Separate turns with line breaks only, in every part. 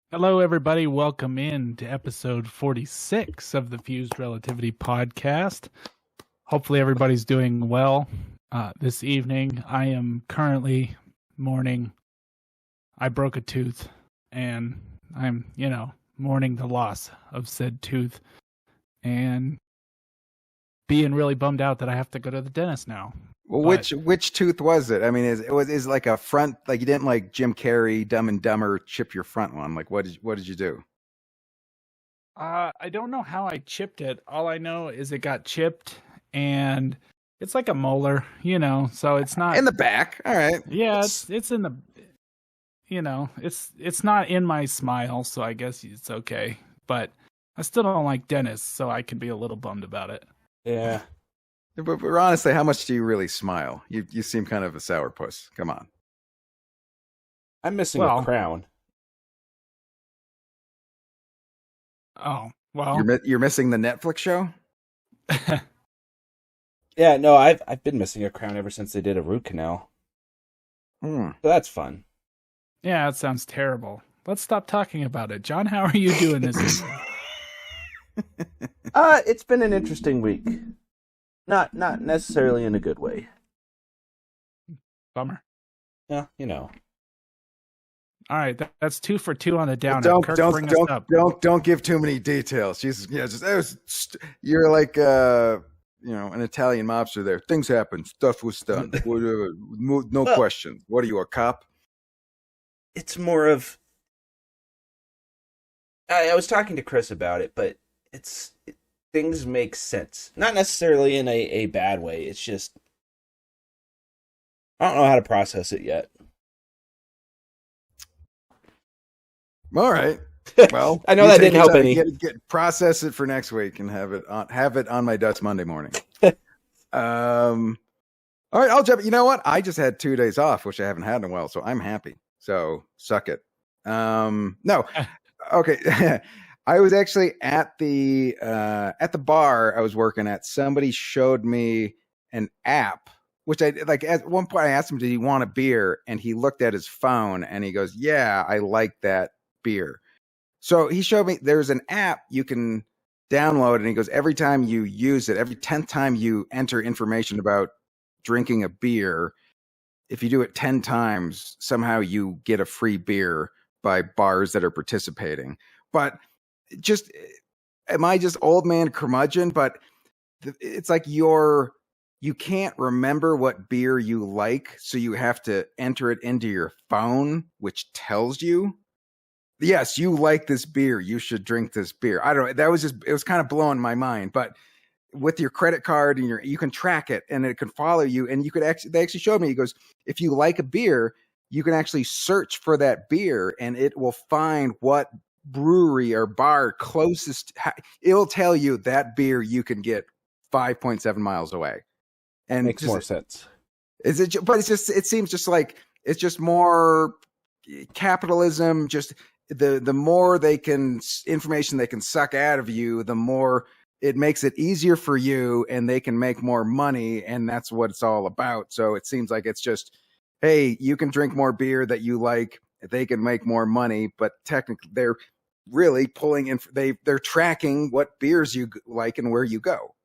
Hello, everybody. Welcome in to episode 46 of the Fuzed Relativity podcast. Hopefully, everybody's doing well this evening. I am currently mourning. I broke a tooth, and I'm, mourning the loss of said tooth, and being really bummed out that I have to go to the dentist now.
Well, which tooth was it? I mean, is like a front, like you didn't like Jim Carrey, Dumb and Dumber, chip your front one. Like, what did you do?
I don't know how I chipped it. All I know is it got chipped, and it's like a molar, so it's not
In the back. All right.
Yeah, it's in the, it's not in my smile, so I guess it's okay. But I still don't like dentists, so I can be a little bummed about it.
Yeah.
But honestly, how much do you really smile? You seem kind of a sourpuss. Come on.
I'm missing a crown.
Oh, well.
You're missing the Netflix show?
Yeah, no, I've been missing a crown ever since they did a root canal.
So
that's fun.
Yeah, that sounds terrible. Let's stop talking about it. John, how are you doing this evening?
It's been an interesting week. Not necessarily in a good way.
Bummer.
Yeah,
All right, that's 2 for 2 on the down.
Don't give too many details. You're like an Italian mobster there. Things happen. Stuff was done. No question. What are you, a cop?
It's more of. I was talking to Chris about it, but things make sense. Not necessarily in a bad way. It's just I don't know how to process it yet.
All right. Well,
I know that didn't help any.
Process it for next week and have it on my Dutch Monday morning. All right, I'll jump. You know what? I just had 2 days off, which I haven't had in a while, so I'm happy. So suck it. No. Okay. I was actually at the bar I was working at. Somebody showed me an app, which I like. At one point, I asked him, "Did he want a beer?" And he looked at his phone and he goes, "Yeah, I like that beer." So he showed me there's an app you can download, and he goes, every time you use it, every 10th time you enter information about drinking a beer, if you do it 10 times, somehow you get a free beer by bars that are participating. But am I just old man curmudgeon? But it's like you can't remember what beer you like, so you have to enter it into your phone, which tells you, yes, you like this beer, you should drink this beer. I don't know. It was kind of blowing my mind. But with your credit card and you can track it and it can follow you. And they actually showed me, he goes, if you like a beer, you can actually search for that beer and it will find what brewery or bar closest. It'll tell you that beer you can get 5.7 miles away. And
makes more sense.
But it seems just like it's just more capitalism. Just the more information they can suck out of you, the more it makes it easier for you, and they can make more money, and that's what it's all about. So it seems like it's just, hey, you can drink more beer that you like, they can make more money, but technically they're really pulling in. They're tracking what beers you like and where you go.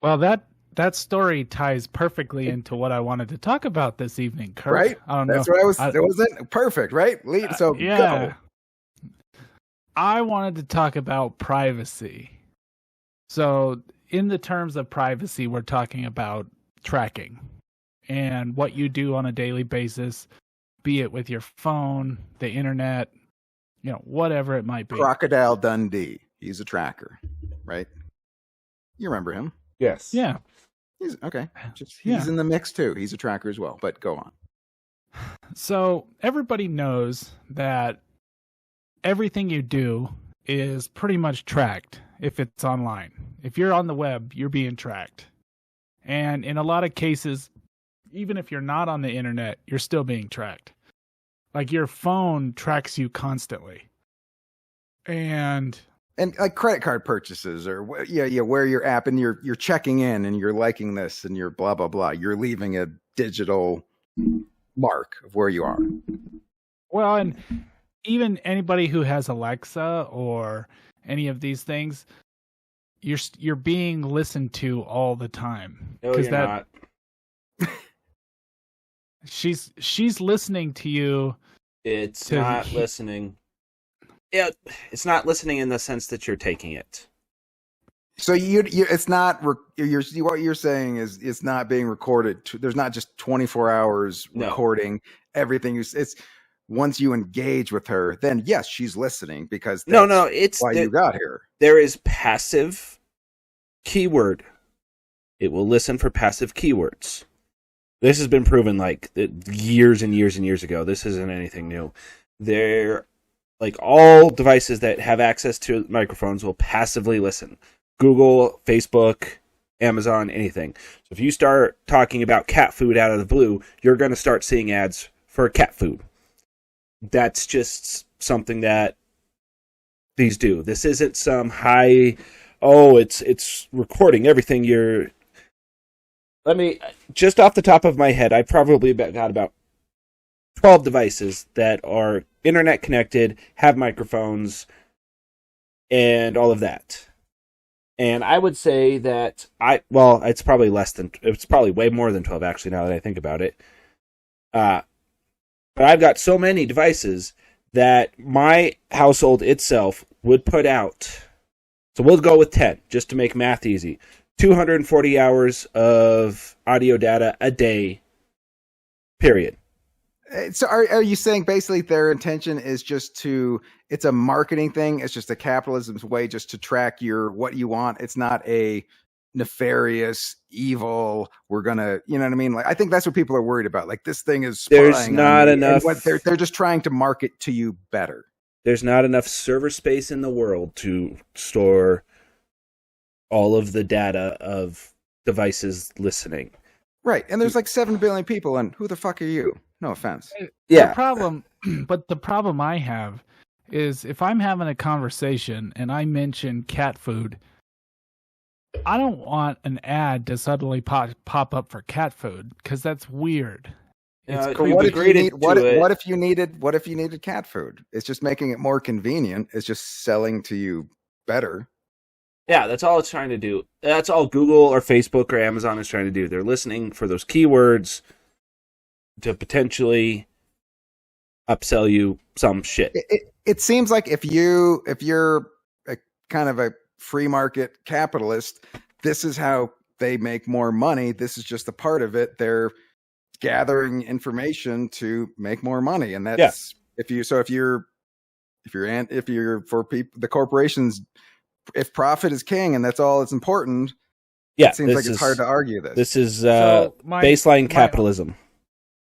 Well, that story ties perfectly into what I wanted to talk about this evening, Kurt.
Right?
I don't know.
That's what it wasn't perfect, right? So
yeah.
Go.
I wanted to talk about privacy. So in the terms of privacy, we're talking about tracking and what you do on a daily basis, be it with your phone, the internet, whatever it might be.
Crocodile Dundee. He's a tracker, right? You remember him?
Yes.
Yeah.
He's okay. He's in the mix too. He's a tracker as well, but go on.
So everybody knows that everything you do is pretty much tracked if it's online. If you're on the web, you're being tracked. And in a lot of cases, even if you're not on the internet, you're still being tracked. Like your phone tracks you constantly. And
like credit card purchases or where you're at and you're checking in and you're liking this and you're blah, blah, blah. You're leaving a digital mark of where you are.
Well, and even anybody who has Alexa or any of these things, you're being listened to all the time.
No, you're not.
She's listening to you.
It's not listening. Yeah, it's not listening in the sense that you're taking it.
So it's not. What you're saying is it's not being recorded. There's not just 24 hours recording everything. It's once you engage with her, then yes, she's listening because it's why you got here.
There is passive keyword. It will listen for passive keywords. This has been proven like years and years and years ago. This isn't anything new. They're like all devices that have access to microphones will passively listen. Google, Facebook, Amazon, anything. So if you start talking about cat food out of the blue, you're going to start seeing ads for cat food. That's just something that these do. This isn't some high, it's recording everything you're... Let me, just off the top of my head, I probably got about 12 devices that are internet connected, have microphones, and all of that. And I would say that it's probably way more than 12 actually, now that I think about it. But I've got so many devices that my household itself would put out, so we'll go with 10, just to make math easy, 240 hours of audio data a day, period.
So are you saying basically their intention is just it's a marketing thing? It's just a capitalism's way just to track what you want. It's not a nefarious, evil, we're going to, you know what I mean? Like, I think that's what people are worried about. Like, this thing is spying
There's not enough.
They're just trying to market to you better.
There's not enough server space in the world to store all of the data of devices listening.
Right. And there's like 7 billion people, and who the fuck are you? No offense.
Yeah. The problem I have is if I'm having a conversation and I mention cat food, I don't want an ad to suddenly pop up for cat food because that's weird.
What if you needed cat food? It's just making it more convenient. It's just selling to you better.
Yeah, that's all it's trying to do. That's all Google or Facebook or Amazon is trying to do. They're listening for those keywords to potentially upsell you some shit.
It seems like if you're a kind of a free market capitalist, this is how they make more money. This is just a part of it. They're gathering information to make more money, and that's if you're for people, the corporations. If profit is king and that's all that's important, it seems like it's hard to argue this.
This is baseline capitalism.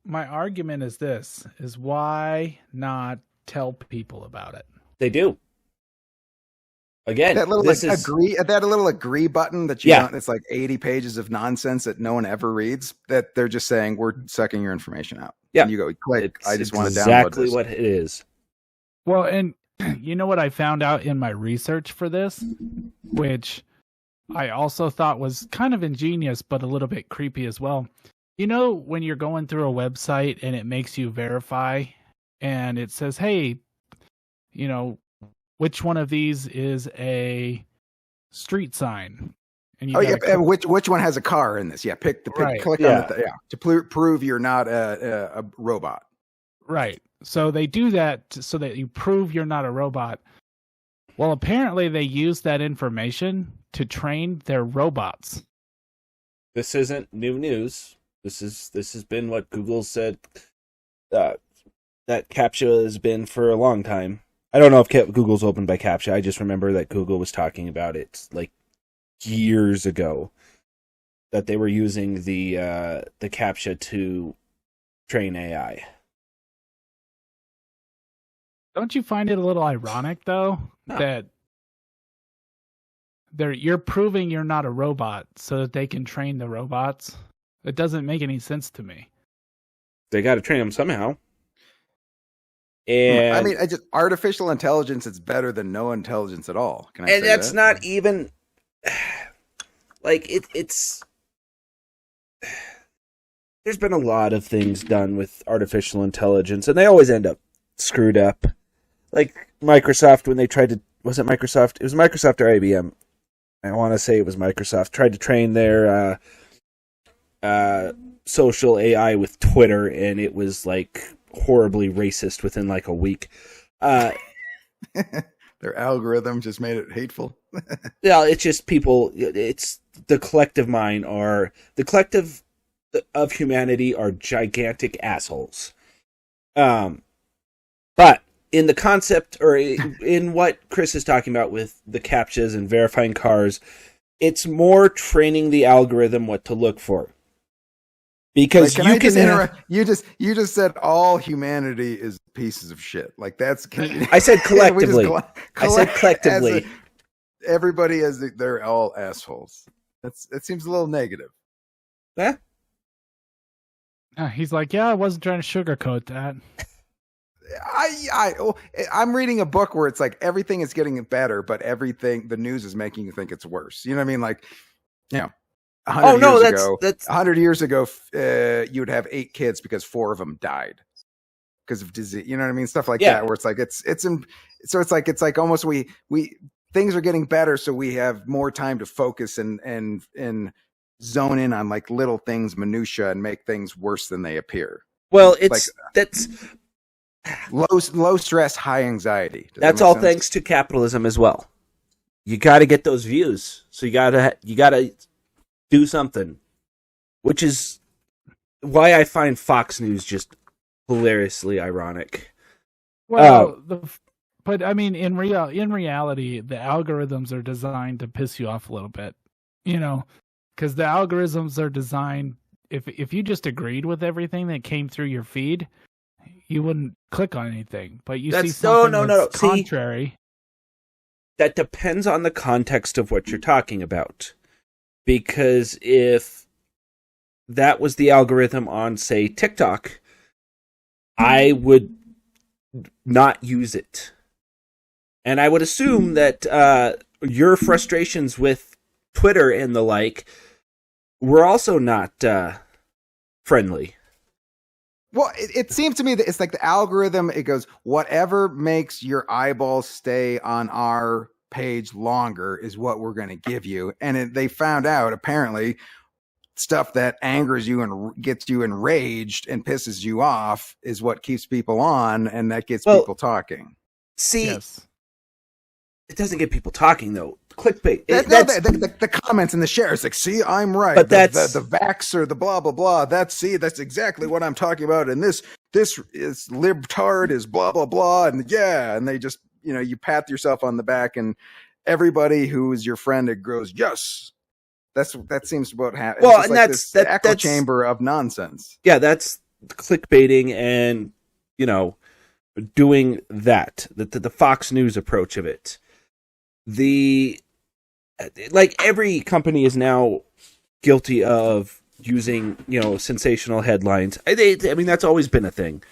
My argument is this: is why not tell people about it?
They do. Again,
that little agree button that you want, it's like 80 pages of nonsense that no one ever reads, that they're just saying we're sucking your information out.
Yeah.
And you go click, I just want to download
exactly
this.
what it is.
Well, and you know what I found out in my research for this, which I also thought was kind of ingenious, but a little bit creepy as well. You know, when you're going through a website and it makes you verify and it says, hey, you know, which one of these is a street sign? And you
which one has a car in this? Yeah, click on it. To prove you're not a robot.
Right. So they do that so that you prove you're not a robot. Well, apparently they use that information to train their robots.
This isn't new news. This has been what Google said that CAPTCHA has been for a long time. I don't know if Google's opened by CAPTCHA. I just remember that Google was talking about it like years ago, that they were using the CAPTCHA to train AI.
Don't you find it a little ironic, though, that you're proving you're not a robot so that they can train the robots? It doesn't make any sense to me.
They got to train them somehow. And
I mean, artificial intelligence is better than no intelligence at all. Can I say
that's
that?
not even like it's. There's been a lot of things done with artificial intelligence, and they always end up screwed up. like Microsoft when they tried to, was it Microsoft? It was Microsoft or IBM. I want to say it was Microsoft. Tried to train their social AI with Twitter, and it was like horribly racist within like a week.
Their algorithm just made it hateful.
Yeah, it's just people. It's the collective mind are the collective of humanity are gigantic assholes. But in the concept or in what Chris is talking about with the CAPTCHAs and verifying cars, it's more training the algorithm what to look for. Because
like, you just said all humanity is pieces of shit. Like that's
I said collectively. I said collectively.
Everybody they're all assholes. That seems a little negative.
Yeah.
He's like, yeah, I wasn't trying to sugarcoat that.
I'm reading a book where it's like everything is getting better, but the news is making you think it's worse. You know what I mean? Like, you know, 100 years ago, you would have 8 kids because 4 of them died because of disease. You know what I mean? Stuff like that, where it's like it's like almost we things are getting better, so we have more time to focus and zone in on like little things, minutia, and make things worse than they appear.
Well, it's like, that's
low stress, high anxiety.
That's all thanks to capitalism as well. You got to get those views, so you gotta do something, which is why I find Fox News just hilariously ironic.
Well, but I mean, in reality, the algorithms are designed to piss you off a little bit, you know, because the algorithms are designed. If you just agreed with everything that came through your feed, you wouldn't click on anything. But you see something that's contrary.
See, that depends on the context of what you're talking about. Because if that was the algorithm on, say, TikTok, I would not use it. And I would assume that your frustrations with Twitter and the like were also not friendly.
Well, it seems to me that it's like the algorithm, it goes, whatever makes your eyeballs stay on our page longer is what we're going to give you. And they found out, apparently, stuff that angers you and gets you enraged and pisses you off is what keeps people on, and that gets people talking.
See, yes. It doesn't get people talking, though. Clickbait.
The comments and the shares, like, see, I'm right. But that's the vaxxer, the blah blah blah. That's exactly what I'm talking about. And this is libtard is blah blah blah. And and they just, you know, you pat yourself on the back, and everybody who is your friend, it grows. Yes, that seems to what happens.
Well, and like that's
the echo chamber of nonsense.
Yeah, that's clickbaiting, and you know, doing that. The Fox News approach of it. Like every company is now guilty of using, you know, sensational headlines. I mean, that's always been a thing.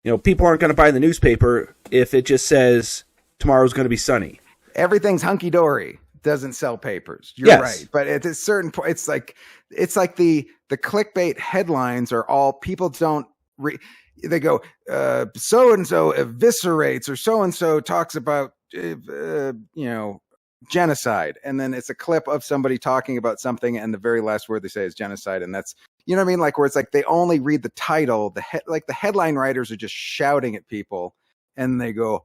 You know, people aren't going to buy the newspaper if it just says tomorrow's going to be sunny.
Everything's hunky dory. Doesn't sell papers. You're right, but at a certain point, it's like the clickbait headlines are all people don't read. They go, so and so eviscerates, or so and so talks about genocide, and then it's a clip of somebody talking about something, and the very last word they say is genocide, and that's, you know what I mean, like where it's like they only read the title. Like the headline writers are just shouting at people, and they go,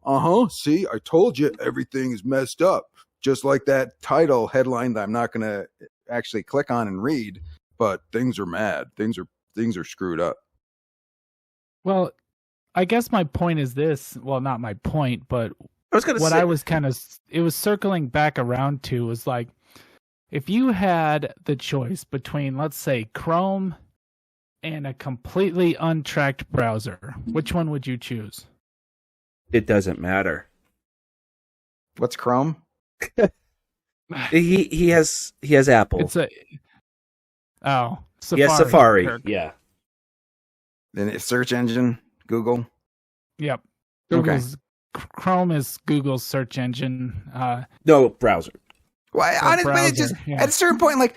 see, I told you everything is messed up, just like that title headline that I'm not going to actually click on and read, but things are mad, things are screwed up.
Well, I guess my point is this. Well, not my point, but it was circling back around to was like, if you had the choice between, let's say, Chrome and a completely untracked browser, which one would you choose?
It doesn't matter.
What's Chrome?
he has Apple.
It's Safari.
He has Safari. Yeah.
Then it's search engine, Google.
Yep. Chrome is Google's search engine.
No, browser.
Well, honestly, it just at a certain point, like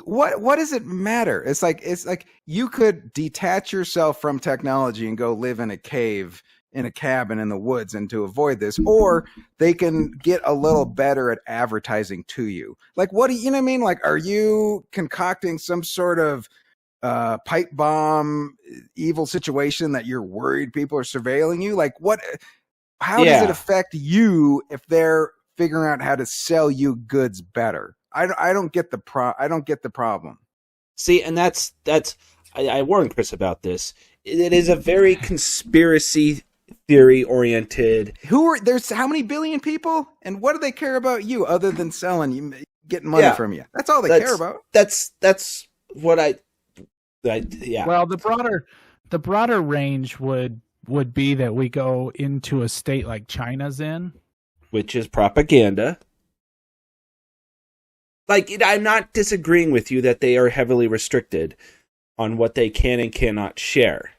what does it matter? It's like you could detach yourself from technology and go live in a cave in a cabin in the woods and to avoid this, or they can get a little better at advertising to you. Like, what do you know what I mean? Like, are you concocting some sort of pipe bomb evil situation that you're worried people are surveilling you? Like, how does it affect you if they're figuring out how to sell you goods better? I don't get the problem.
See, and that's I warned Chris about this. It is a very conspiracy theory oriented.
There's how many billion people, and what do they care about you other than selling you, getting money from you? That's all they care about.
That's what yeah.
Well, the broader range would be that we go into a state like China's in,
which is propaganda. Like, I'm not disagreeing with you that they are heavily restricted on what they can and cannot share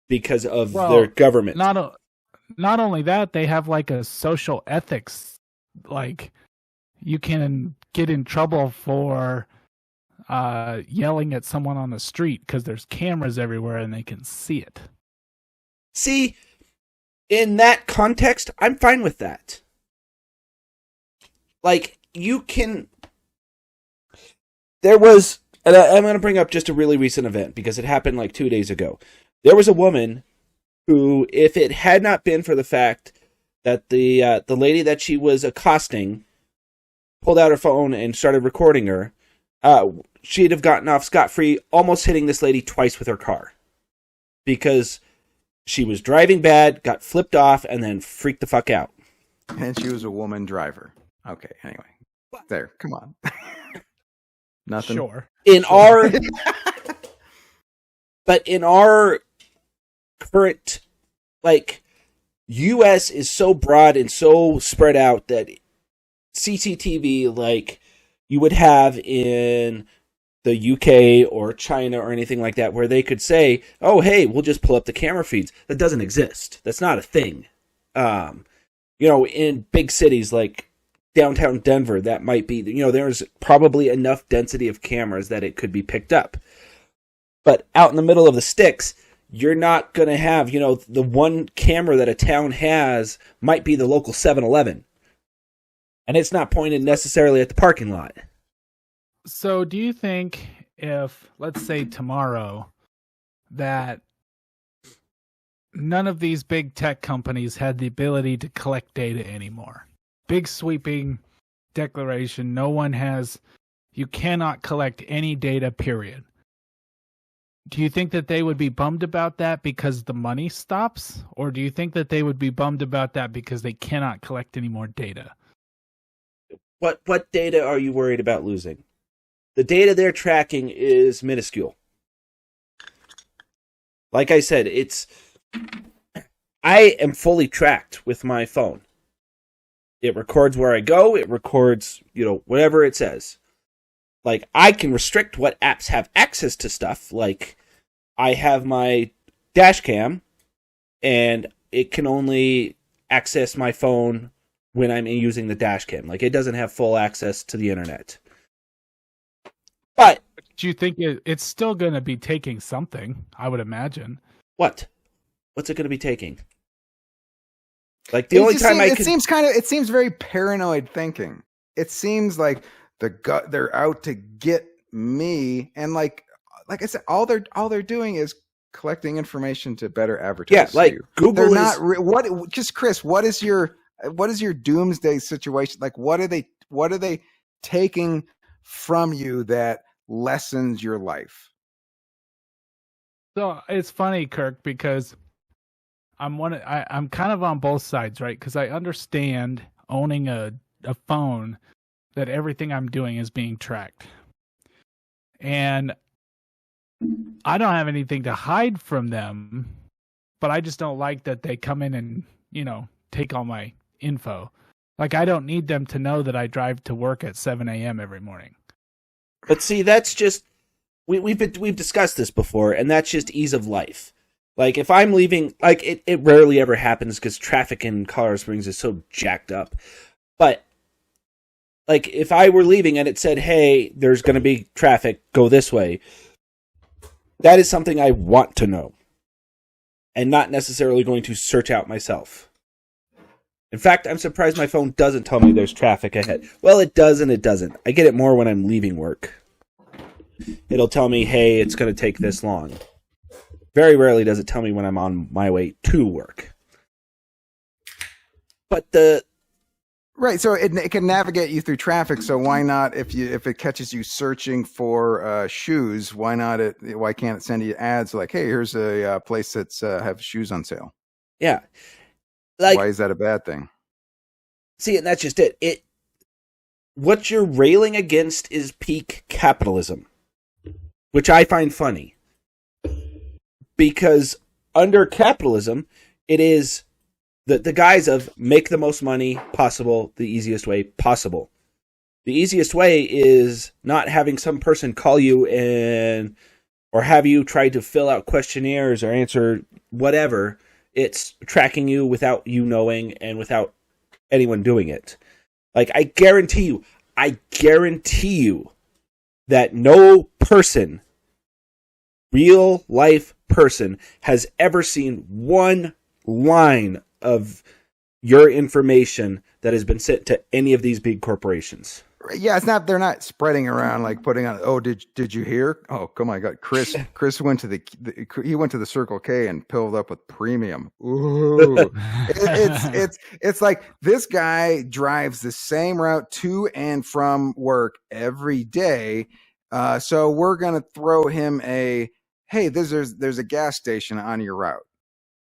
because of their government.
Not only that, they have like a social ethics. Like, you can get in trouble for yelling at someone on the street because there's cameras everywhere and they can see it.
See, in that context, I'm fine with that. Like, you can... There was... And I'm going to bring up just a really recent event because it happened like 2 days ago. There was a woman who, if it had not been for the fact that the lady that she was accosting pulled out her phone and started recording her, she'd have gotten off scot-free, almost hitting this lady twice with her car. Because she was driving bad, got flipped off, and then freaked the fuck out.
And she was a woman driver. Okay, anyway. There, come on. Nothing.
Sure.
But in our current, like, U.S. is so broad and so spread out that CCTV, like you would have in the UK or China or anything like that, where they could say, oh, hey, we'll just pull up the camera feeds. That doesn't exist. That's not a thing. In big cities like downtown Denver, that might be, there's probably enough density of cameras that it could be picked up. But out in the middle of the sticks, you're not going to have, the one camera that a town has might be the local 7-Eleven. And it's not pointed necessarily at the parking lot.
So do you think if, let's say tomorrow, that none of these big tech companies had the ability to collect data anymore? Big sweeping declaration, you cannot collect any data, period. Do you think that they would be bummed about that because the money stops? Or do you think that they would be bummed about that because they cannot collect any more data?
What data are you worried about losing? The data they're tracking is minuscule. Like I said, I am fully tracked with my phone. It records where I go. It records, whatever it says. Like, I can restrict what apps have access to stuff. Like, I have my dash cam, and it can only access my phone when I'm using the dash cam. Like, it doesn't have full access to the internet. But
do you think it's still going to be taking something, I would imagine?
What? What's it going to be taking? Like, the only time
it seems very paranoid thinking. It seems like they're out to get me, and like I said, all they're doing is collecting information to better advertise.
Yeah, like
you.
Google
they're not Chris, what is your doomsday situation? Like, what are they taking from you that lessens your life?
So it's funny, Kirk, because I'm kind of on both sides, right? Because I understand owning a phone that everything I'm doing is being tracked. And I don't have anything to hide from them, but I just don't like that they come in and, take all my info. Like, I don't need them to know that I drive to work at 7 a.m. every morning.
But see, that's just, we've discussed this before, and that's just ease of life. Like, if I'm leaving, like, it rarely ever happens because traffic in Colorado Springs is so jacked up. But, like, if I were leaving and it said, hey, there's going to be traffic, go this way, that is something I want to know. and not necessarily going to search out myself. In fact, I'm surprised my phone doesn't tell me there's traffic ahead. Well, it does and it doesn't. I get it more when I'm leaving work. It'll tell me, hey, it's going to take this long. Very rarely does it tell me when I'm on my way to work. But
right, so it can navigate you through traffic. So why not, if it catches you searching for shoes, why can't it send you ads like, hey, here's a place that's have shoes on sale?
Yeah.
Why is that a bad thing?
See, and that's just it. What you're railing against is peak capitalism, which I find funny. Because under capitalism, it is the guise of make the most money possible the easiest way possible. The easiest way is not having some person call you or have you try to fill out questionnaires or answer whatever. It's tracking you without you knowing and without anyone doing it. Like, I guarantee you that no person, real life person, has ever seen one line of your information that has been sent to any of these big corporations.
Yeah, they're not spreading around like putting on, oh, did you hear? Oh, come on, God, Chris went to he went to the Circle K and pilled up with premium. Ooh. it's like this guy drives the same route to and from work every day. So we're going to throw him hey, there's a gas station on your route.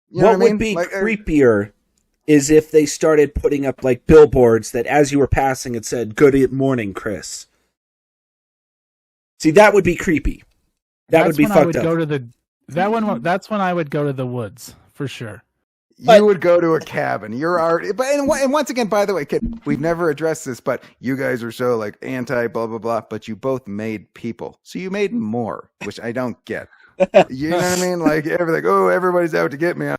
You know
what would be creepier is if they started putting up like billboards that as you were passing it said, "Good morning, Chris." See, that would be creepy. That would be fucked up.
That's when I would go to the woods for sure.
You would go to a cabin. You're already, and once again, by the way, kid, we've never addressed this, but you guys are so like anti blah blah blah. But you both made people, so you made more, which I don't get. You know what I mean? Like everything. Oh, everybody's out to get me.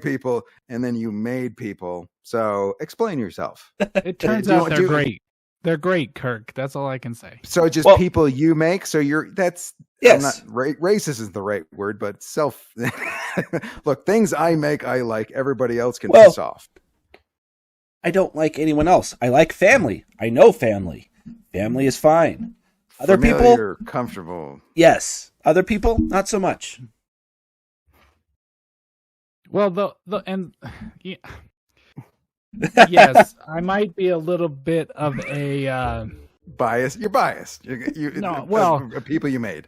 People, and then you made people. So explain yourself.
It turns out they're great. They're great, Kirk. That's all I can say.
So just people you make. So yes. I'm not, racist isn't the right word, but look, things I make, I like. Everybody else can piss off.
I don't like anyone else. I like family. I know family. Family is fine. Other people
are comfortable.
Yes. Other people, not so much.
Well, yes, I might be a little bit of a
bias. You're biased. People you made.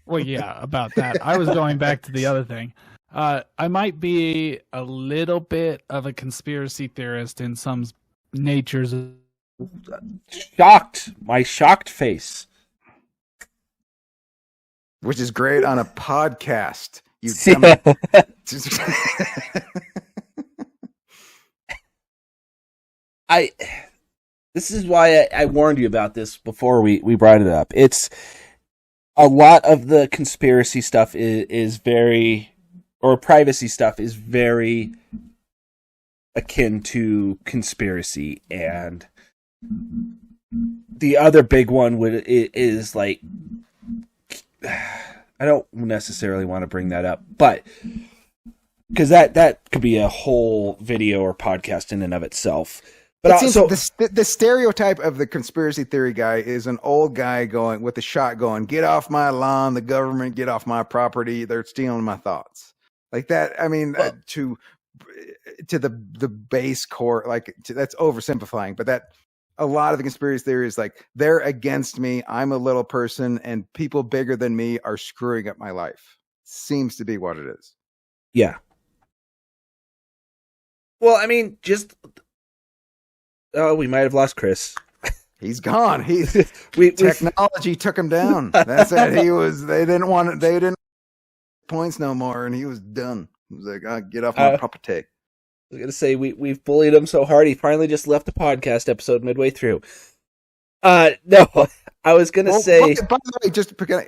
Well, yeah, about that. I was going back to the other thing. I might be a little bit of a conspiracy theorist in some natures.
My shocked face.
Which is great on a podcast. You
This is why I warned you about this before we brought it up. It's a lot of the conspiracy stuff is very, or privacy stuff is very akin to conspiracy, and the other big one is like, I don't necessarily want to bring that up, but because that could be a whole video or podcast in and of itself. But
the stereotype of the conspiracy theory guy is an old guy going with a shot going, "Get off my lawn, the government, get off my property, they're stealing my thoughts." Like that. I mean, to the base core, that's oversimplifying, but that a lot of the conspiracy theory is like, they're against me, I'm a little person, and people bigger than me are screwing up my life. Seems to be what it is.
Yeah. Well, I mean, we might have lost Chris.
He's gone. Technology took him down. That's it. They didn't points no more, and he was done. He was like, get off my property.
I was going to say, we've bullied him so hard, he finally just left the podcast episode midway through. No, I was going to say...
By the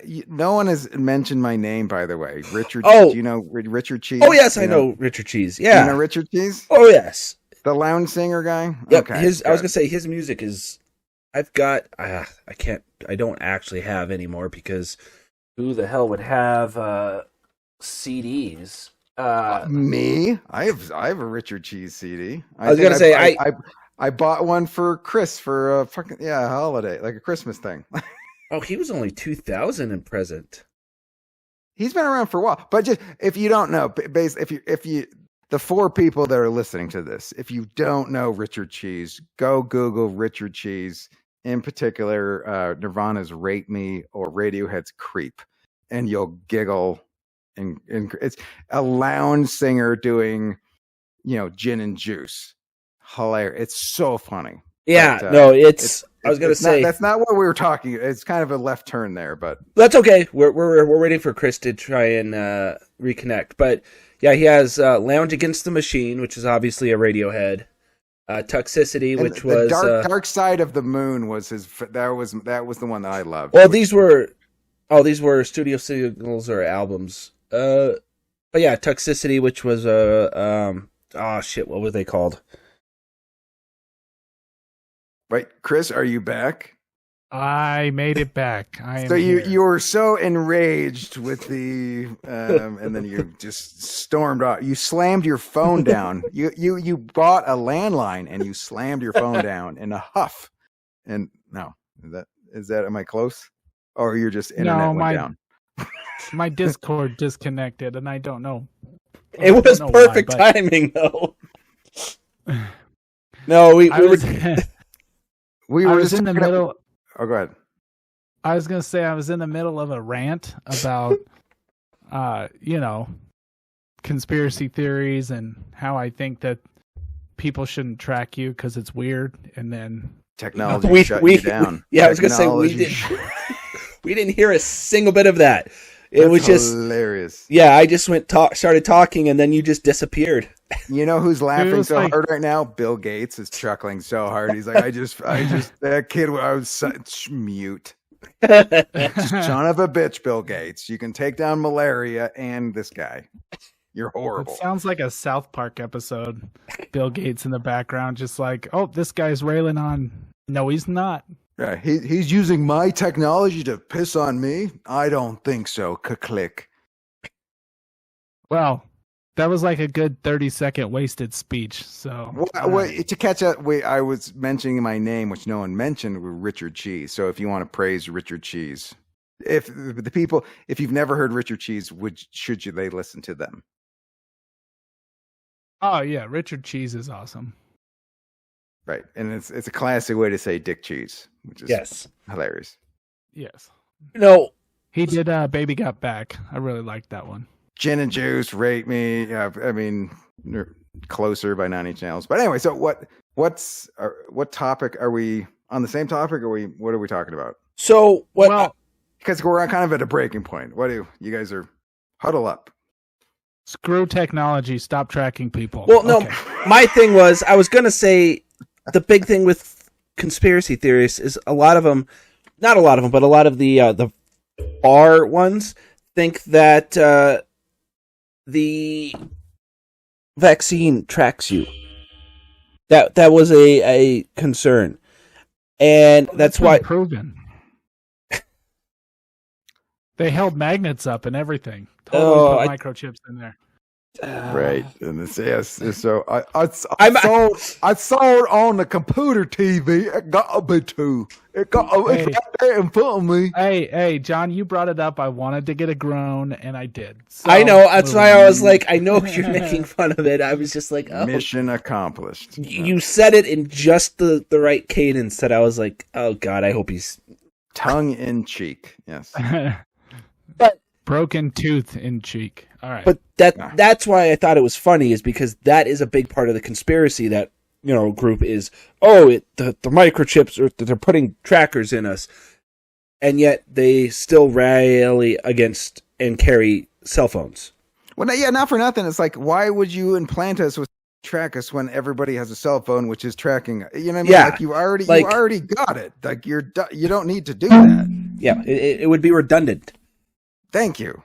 way, no one has mentioned my name, by the way. Richard, do you know Richard Cheese?
Oh, yes, I know Richard Cheese, yeah.
You know Richard Cheese?
Oh, yes.
The lounge singer guy?
Yep, okay, I was going to say, his music is... I've got... I don't actually have anymore, because who the hell would have CDs
Me? I have a Richard Cheese CD.
I was gonna say
I bought one for Chris for a fucking holiday, like a Christmas thing.
Oh, he was only 2000 in present.
He's been around for a while, but just if you don't know, if you the four people that are listening to this, if you don't know Richard Cheese, go Google Richard Cheese. In particular, Nirvana's "Rate Me" or Radiohead's "Creep," and you'll giggle. And it's a lounge singer doing, gin and juice. Hilarious! It's so funny.
Yeah,
but,
no, it's. I was gonna say
that's not what we were talking. It's kind of a left turn there, but
that's okay. We're waiting for Chris to try and reconnect. But yeah, he has "Lounge Against the Machine," which is obviously a Radiohead. Toxicity, which was
Dark Side of the Moon was his. That was the one that I loved.
Well, these were studio singles or albums. But yeah, Toxicity, which was what were they called?
Right, Chris, are you back?
I made it back.
So you were so enraged with the and then you just stormed off. You slammed your phone down. You bought a landline and you slammed your phone down in a huff. And no, is that am I close? Or you're just internet went down?
My Discord disconnected, and I don't know.
It was perfect timing, though. No, we were
just in the middle.
Oh, go ahead.
I was gonna say I was in the middle of a rant about, conspiracy theories and how I think that people shouldn't track you because it's weird, and then
technology shut you down.
Yeah, I was gonna say we didn't hear a single bit of that. It was just
hilarious.
Yeah, I just started talking, and then you just disappeared.
You know who's laughing so hard right now? Bill Gates is chuckling so hard. He's like, I just that kid. I was such mute. Son of a bitch, Bill Gates. You can take down malaria and this guy. You're horrible.
It sounds like a South Park episode. Bill Gates in the background, just like, oh, this guy's railing on. No, he's not.
Yeah, he's using my technology to piss on me? I don't think so. Click.
Well, that was like a good 30-second wasted speech. So
to catch up, I was mentioning my name, which no one mentioned, with Richard Cheese. So if you want to praise Richard Cheese, if you've never heard Richard Cheese, should they listen to them?
Oh yeah, Richard Cheese is awesome.
Right, and it's a classic way to say Dick Cheese, which is hilarious.
Yes.
He
did Baby Got Back. I really liked that one.
Gin and Juice, Rate Me. I mean, Closer by Nine Inch Nails. But anyway, so what topic are we on? The same topic, or what are we talking about?
So
because we're kind of at a breaking point. What do you guys are huddle up?
Screw technology. Stop tracking people.
Well, no, my thing was I was going to say the big thing with conspiracy theories is a lot of them, not a lot of them, but a lot of the bar ones think that the vaccine tracks you. That was a concern, and that's why
proven. They held magnets up and everything. Totally put microchips in there.
Right, and so I saw it on the computer TV. It got a bit too. It's right there in front of me.
Hey, John, you brought it up. I wanted to get a groan, and I did. So,
I know. That's why I was like, I know you're making fun of it. I was just like, oh.
Mission accomplished.
You said it in just the right cadence that I was like, oh God, I hope he's
tongue in cheek. Yes.
But
broken tooth in cheek. All right.
But that's why I thought it was funny, is because that is a big part of the conspiracy that, group is, the microchips, or they're putting trackers in us. And yet they still rally against and carry cell phones.
Well, not for nothing. It's like, why would you implant us with track us when everybody has a cell phone which is tracking? You know what I mean?
Yeah.
Like you already got it. Like you don't need to do that.
Yeah, it would be redundant.
Thank you.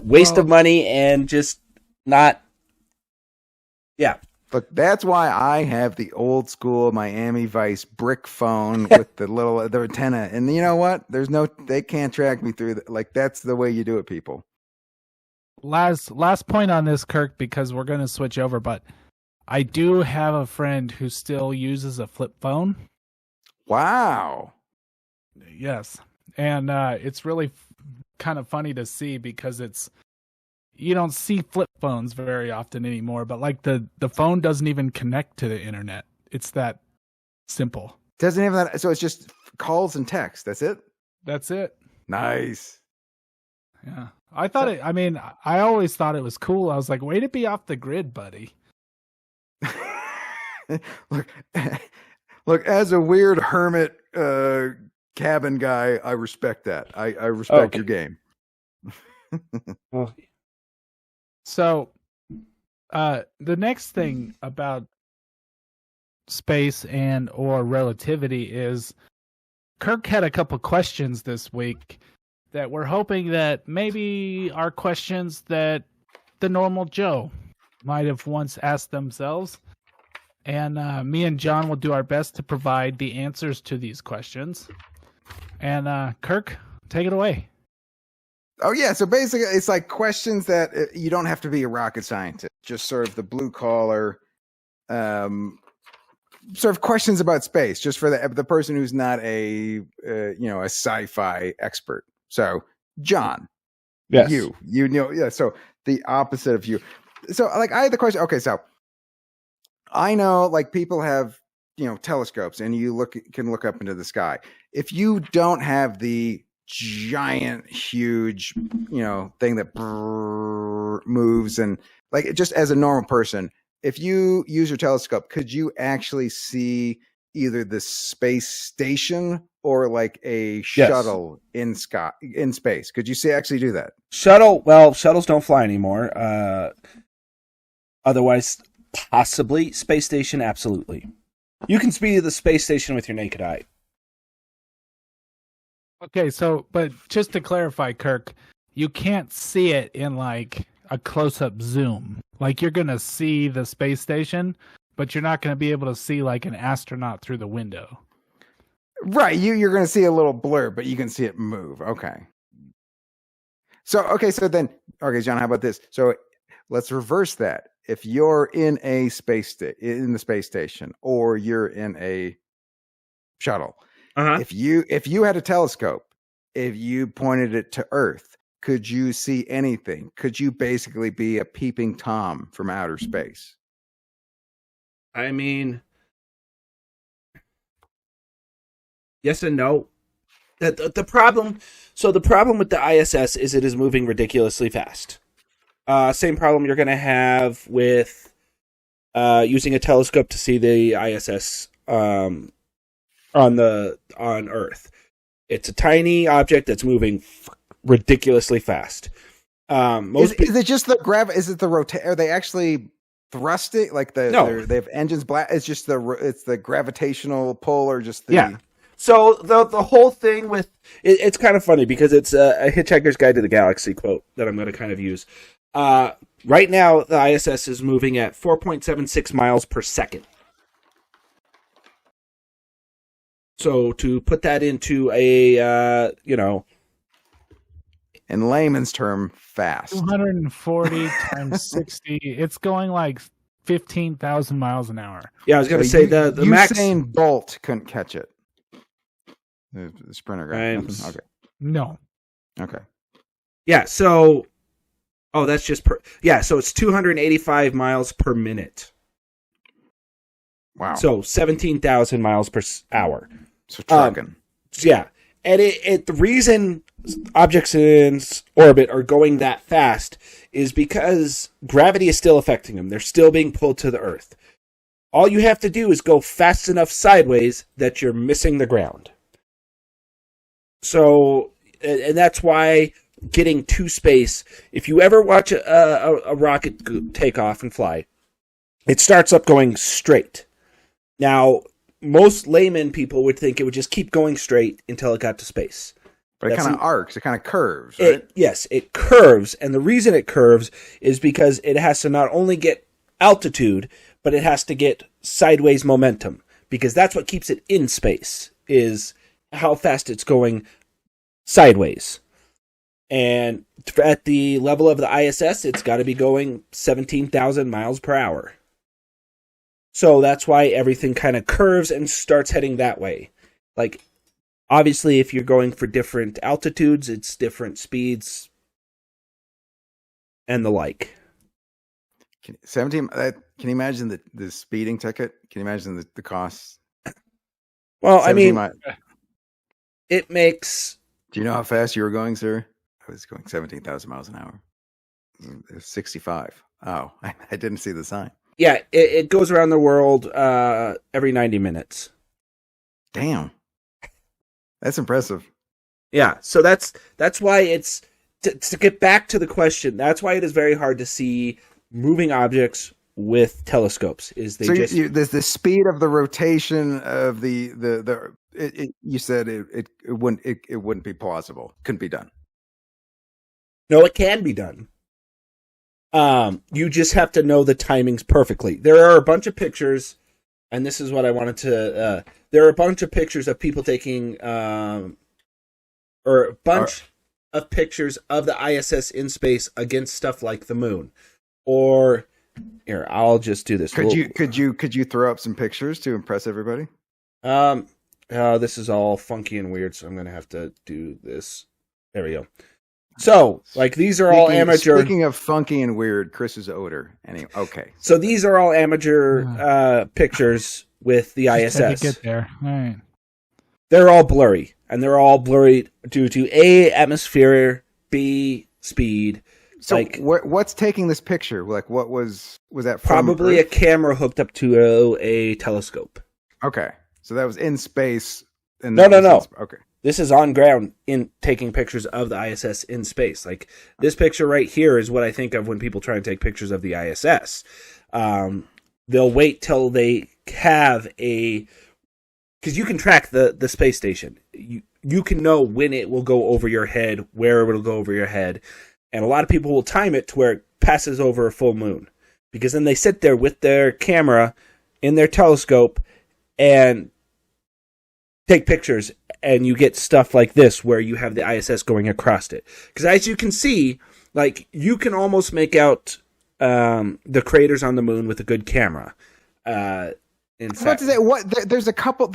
Waste of money and just not. Yeah.
Look, that's why I have the old school Miami Vice brick phone with the antenna. And you know what? They can't track me through. Like, that's the way you do it, people.
last point on this, Kirk, because we're going to switch over, but I do have a friend who still uses a flip phone.
Wow.
Yes. And it's really kind of funny to see because you don't see flip phones very often anymore, but like the phone doesn't even connect to the internet. It's that simple.
Doesn't have that. So it's just calls and text. That's it.
That's it.
Nice.
Yeah. I always thought it was cool. I was like, way to be off the grid, buddy.
Look, as a weird hermit cabin guy, I respect that. I respect your game.
So, the next thing about space and or relativity is Kirk had a couple questions this week that we're hoping that maybe are questions that the normal Joe might have once asked themselves. And me and John will do our best to provide the answers to these questions. And Kirk, take it away.
Oh, yeah. So basically, it's like questions that you don't have to be a rocket scientist, just sort of the blue collar, sort of questions about space, just for the person who's not a sci-fi expert. So, John,
yes,
you know, yeah. So the opposite of you. So, like, I had the question. Okay, so I know, like, people have, telescopes, and you can look up into the sky. If you don't have the giant, huge, thing that moves, and like, just as a normal person, if you use your telescope, could you actually see either the space station or like a shuttle in space? Could you actually do that?
Shuttles don't fly anymore. Otherwise, possibly space station. Absolutely, you can see the space station with your naked eye.
Okay, but just to clarify, Kirk, you can't see it in like a close-up zoom. Like, you're going to see the space station, but you're not going to be able to see like an astronaut through the window.
Right, you're going to see a little blur, but you can see it move. Okay. So then, John, how about this? So let's reverse that. If you're in a in the space station, or you're in a shuttle, if you had a telescope, if you pointed it to Earth, could you see anything? Could you basically be a peeping Tom from outer space?
I mean, yes and no. The problem with the ISS is it is moving ridiculously fast. Same problem you're going to have with using a telescope to see the ISS on Earth. It's a tiny object that's moving ridiculously fast.
Is it just the Is it the rotate? Are they actually thrusting? Like
no,
they have engines. It's just it's the gravitational pull, or just the
yeah. So the whole thing with it's kind of funny because it's a Hitchhiker's Guide to the Galaxy quote that I'm going to kind of use. Right now, the ISS is moving at 4.76 miles per second. So to put that into a,
in layman's term, fast.
240 times 60. It's going like 15,000 miles an hour.
Yeah, I was going to say the max.
Usain Bolt couldn't catch it. The sprinter guy. Okay.
No.
Okay.
Yeah. So, that's just so it's 285 miles per minute.
Wow.
So 17,000 miles per hour.
So trucking.
Yeah. And the reason objects in orbit are going that fast is because gravity is still affecting them. They're still being pulled to the Earth. All you have to do is go fast enough sideways that you're missing the ground. So, and that's why getting to space, if you ever watch a rocket take off and fly, it starts up going straight. Now, most layman people would think it would just keep going straight until it got to space.
But it kind of arcs, it kind of curves, right?
Yes, it curves, and the reason it curves is because it has to not only get altitude, but it has to get sideways momentum, because that's what keeps it in space, is how fast it's going sideways. And at the level of the ISS, it's got to be going 17,000 miles per hour. So that's why everything kind of curves and starts heading that way. Like, obviously, if you're going for different altitudes, it's different speeds and the like.
17. Can you imagine the speeding ticket? Can you imagine the cost?
Well, I mean, it makes.
Do you know how fast you were going, sir? I was going 17,000 miles an hour. It was 65. Oh, I didn't see the sign.
Yeah, it goes around the world every 90 minutes.
Damn. That's impressive.
Yeah, so that's why it's to get back to the question. That's why it is very hard to see moving objects with telescopes. Is they
there's the speed of the rotation of the you said it wouldn't be plausible. Couldn't be done.
No, it can be done. You just have to know the timings perfectly. There are a bunch of pictures, and this is what I wanted to. There are a bunch of pictures of people taking, or a bunch of pictures of the ISS in space against stuff like the moon. Or here, I'll just do this.
Could you throw up some pictures to impress everybody?
This is all funky and weird, so I'm gonna have to do this. There we go. So, like, these are all amateur.
Speaking of funky and weird, Chris's odor. Anyway, okay.
So these are all amateur pictures with the ISS.
Get there. All right.
They're all blurry, and they're all blurry due to A, atmosphere, B, speed.
So what's taking this picture? Like, what was that from?
Probably Earth? A camera hooked up to a telescope.
Okay. So that was in space.
No.
Okay.
This is on ground in taking pictures of the ISS in space. Like, this picture right here is what I think of when people try and take pictures of the ISS. They'll wait till they have because you can track the space station. You can know when it will go over your head, where it will go over your head. And a lot of people will time it to where it passes over a full moon. Because then they sit there with their camera in their telescope and take pictures, and you get stuff like this where you have the ISS going across it. Because as you can see, like, you can almost make out the craters on the moon with a good camera. In fact,
there's a couple.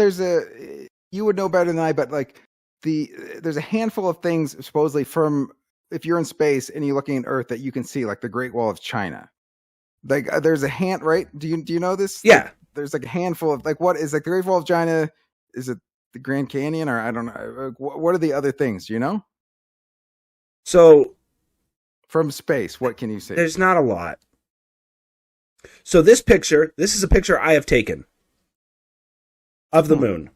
You would know better than I, but like there's a handful of things supposedly from if you're in space and you're looking at Earth that you can see, like the Great Wall of China. Like there's a hand, right? Do you know this?
Yeah.
Like, there's like a handful of what is like the Great Wall of China? Is it the Grand Canyon, or I don't know. What are the other things? Do you know?
So,
from space, what can you see?
There's not a lot. So this is a picture I have taken of the moon.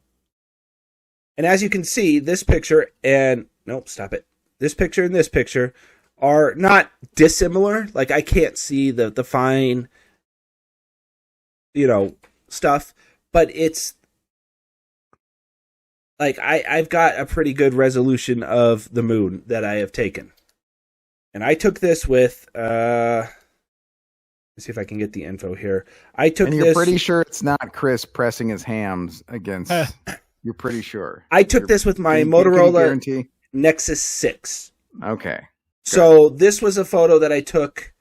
And as you can see, this picture and this picture and this picture are not dissimilar. Like, I can't see the fine, stuff, but it's like I've got a pretty good resolution of the moon that I have taken. And I took this with let's see if I can get the info here.
You're pretty sure it's not Chris pressing his hams against you're pretty sure.
I took this with my Motorola Nexus 6.
Okay.
So this was a photo that I took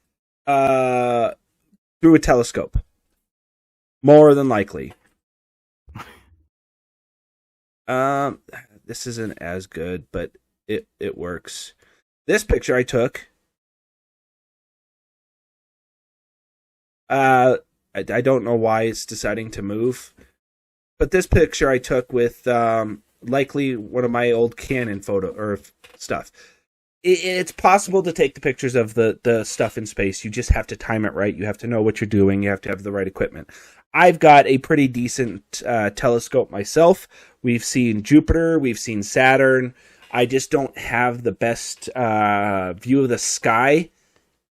through a telescope. More than likely. This isn't as good, but it works. This picture I took. I don't know why it's deciding to move, but this picture I took with likely one of my old Canon photo or stuff. It's possible to take the pictures of the stuff in space. You just have to time it right. You have to know what you're doing. You have to have the right equipment. I've got a pretty decent telescope myself. We've seen Jupiter. We've seen Saturn. I just don't have the best view of the sky,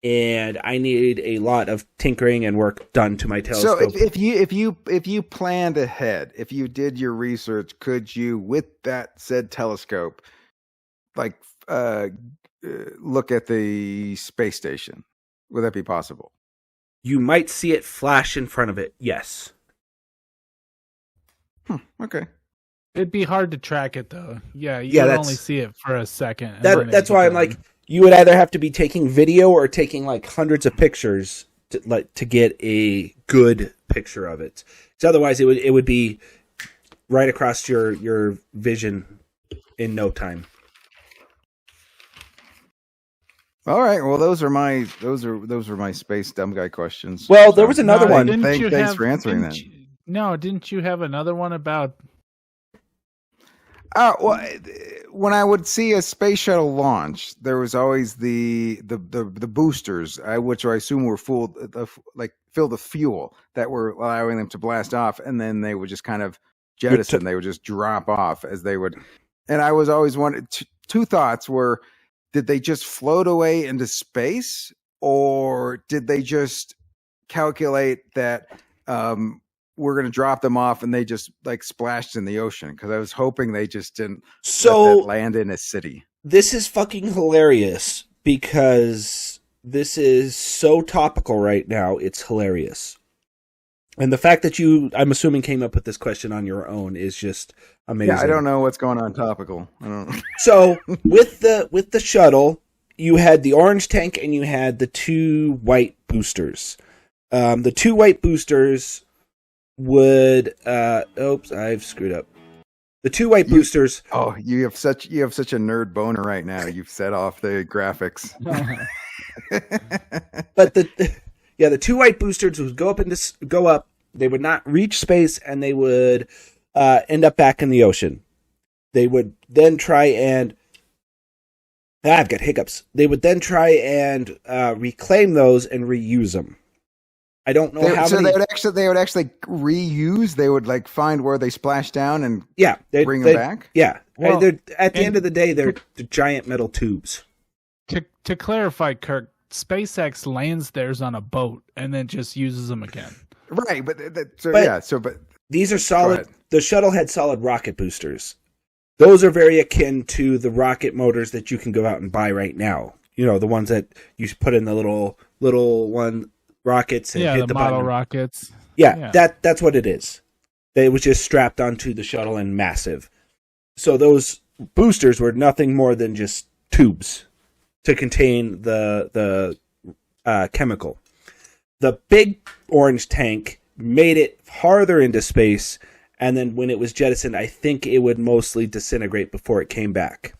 and I need a lot of tinkering and work done to my telescope.
So if you planned ahead, if you did your research, could you, with that said telescope, like look at the space station? Would that be possible?
You might see it flash in front of it, yes.
Okay.
It'd be hard to track it, though. Yeah, you would only see it for a second.
That's why I'm like, you would either have to be taking video or taking like hundreds of pictures to get a good picture of it. So otherwise, it would be right across your vision in no time.
All right. Well, those are my space dumb guy questions.
Well, there was another one.
Thanks for answering that.
Didn't you have another one about?
Well, when I would see a space shuttle launch, there was always the boosters, which I assume were filled with fuel that were allowing them to blast off, and then they would just kind of jettison. They would just drop off as they would. And I was always wondering. Two thoughts were: did they just float away into space, or did they just calculate that? We're going to drop them off, and they just like splashed in the ocean, because I was hoping they just didn't land in a city.
This is fucking hilarious, because this is so topical right now. It's hilarious. And the fact that I'm assuming, came up with this question on your own is just amazing.
Yeah, I don't know what's going on topical. I don't know.
So with the shuttle, you had the orange tank and you had the 2 white boosters. The 2 white boosters would oops, I've screwed up. The 2 white boosters.
Oh, you have such a nerd boner right now. You've set off the graphics.
But the 2 white boosters would go up. They would not reach space, and they would end up back in the ocean. They would then try and I've got hiccups. They would then try and reclaim those and reuse them. I don't know how many.
So they would actually reuse. They would like find where they splashed down and bring them back.
Yeah, well, at the end of the day, they're giant metal tubes.
To clarify, Kirk, SpaceX lands theirs on a boat and then just uses them again.
Right, but
these are solid. The shuttle had solid rocket boosters. Those are very akin to the rocket motors that you can go out and buy right now. You know, the ones that you put in the little one. Rockets and hit the
model
button.
Rockets.
Yeah, that's what it is. It was just strapped onto the shuttle and massive. So those boosters were nothing more than just tubes to contain the chemical. The big orange tank made it farther into space, and then when it was jettisoned, I think it would mostly disintegrate before it came back.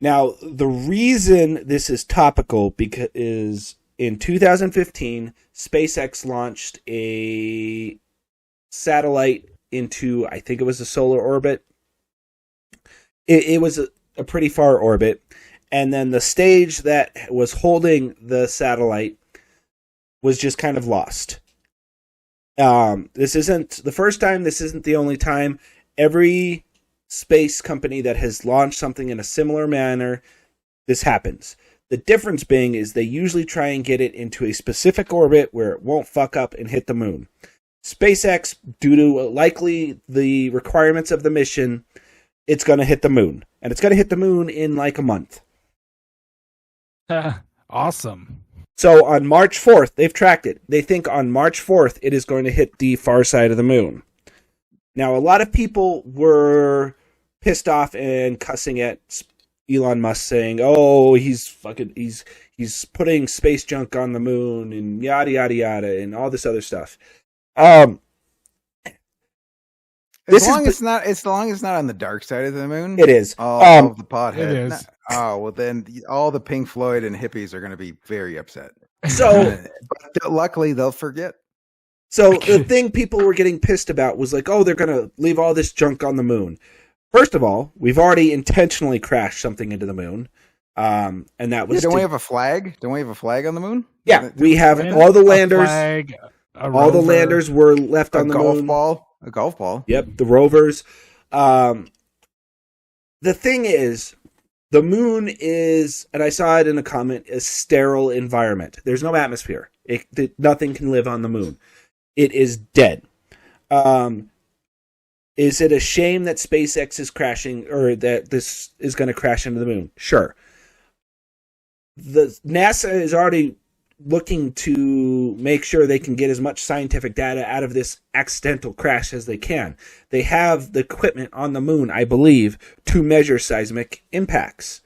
Now, the reason this is topical is in 2015, SpaceX launched a satellite into, I think it was a solar orbit. It was a pretty far orbit. And then the stage that was holding the satellite was just kind of lost. This isn't the first time. This isn't the only time. Every space company that has launched something in a similar manner, this happens. The difference being is they usually try and get it into a specific orbit where it won't fuck up and hit the moon. SpaceX, due to likely the requirements of the mission, it's going to hit the moon. And it's going to hit the moon in like a month.
Awesome.
So on March 4th, they've tracked it. They think on March 4th, it is going to hit the far side of the moon. Now, a lot of people were pissed off and cussing at Elon Musk, saying, "Oh, he's putting space junk on the moon and yada yada yada and all this other stuff."
As long as it's not on the dark side of the moon,
it is.
All of the pothead.
It is.
Oh well, then all the Pink Floyd and hippies are going to be very upset.
So,
but luckily they'll forget.
So the thing people were getting pissed about was like, "Oh, they're going to leave all this junk on the moon." First of all, we've already intentionally crashed something into the moon, and that was.
Don't we have a flag? Don't we have a flag on the moon?
Yeah, we have all the landers. All the landers were left on the moon.
A golf ball.
Yep, the rovers. The thing is, the moon is, and I saw it in a comment, a sterile environment. There's no atmosphere. Nothing can live on the moon. It is dead. Is it a shame that SpaceX is crashing, or that this is going to crash into the moon? Sure. The NASA is already looking to make sure they can get as much scientific data out of this accidental crash as they can. They have the equipment on the moon, I believe, to measure seismic impacts.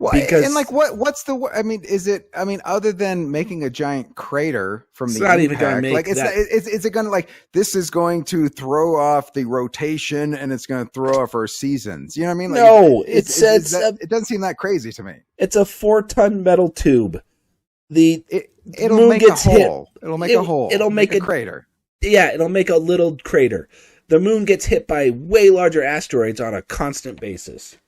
Well,
because
and like what's the? I mean, is it? I mean, other than making a giant crater from
It's
the
not
impact,
even gonna make
like it's
that-
is it going to like this is going to throw off the rotation and it's going to throw off our seasons? You know what I mean? Like,
No, it says
it doesn't seem that crazy to me.
it's a 4-ton metal tube.
It'll
moon
make
gets
a
hit.
hole. It'll make a hole.
It'll make
a crater.
Yeah, it'll make a little crater. The moon gets hit by way larger asteroids on a constant basis.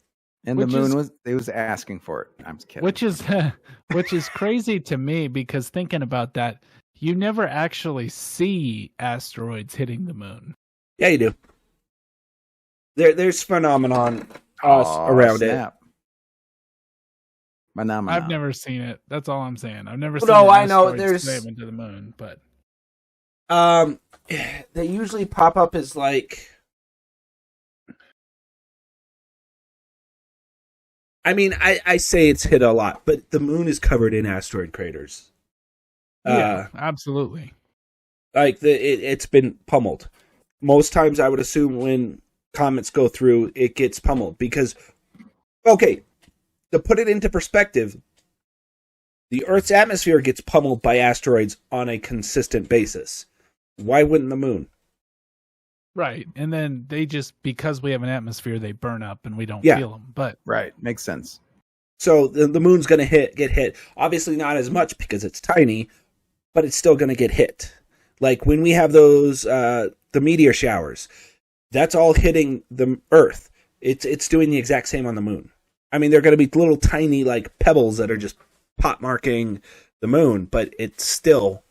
And the moon was asking for it. I'm just kidding.
Which is crazy to me, because thinking about that, you never actually see asteroids hitting the moon.
Yeah, you do. There's phenomenon around
snap. Phenomenon.
I've never seen it. That's all I'm saying. I've never seen
No,
an
I know,
asteroid
there's-
slam into the moon, but
they usually pop up as like, I mean, I say it's hit a lot, but the moon is covered in asteroid craters.
yeah, absolutely.
Like it's been pummeled. Most times, I would assume when comets go through, it gets pummeled because, okay, to put it into perspective, the Earth's atmosphere gets pummeled by asteroids on a consistent basis. Why wouldn't the moon?
Right. And then they just, because we have an atmosphere, they burn up and we don't
Yeah.
feel them. But
Right. Makes sense.
So the moon's going to get hit. Obviously not as much because it's tiny, but it's still going to get hit. Like when we have those the meteor showers, that's all hitting the Earth. It's doing the exact same on the moon. I mean, they're going to be little tiny like pebbles that are just pot marking the moon, but it's still.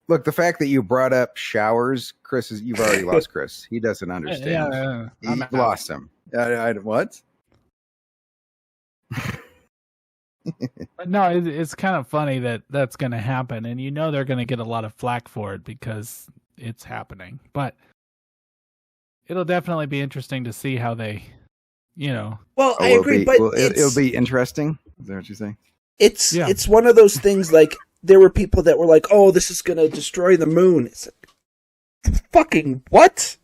Look, the fact that you brought up showers, Chris, you've already lost Chris. He doesn't understand.
yeah,
You've lost him. What?
But no, it's kind of funny that that's going to happen, and you know they're going to get a lot of flack for it because it's happening. But it'll definitely be interesting to see how they,
Well, I agree, but
it'll be interesting. Is that what you're saying?
It's one of those things. Like there were people that were like, "Oh, this is going to destroy the moon." It's like, fucking what?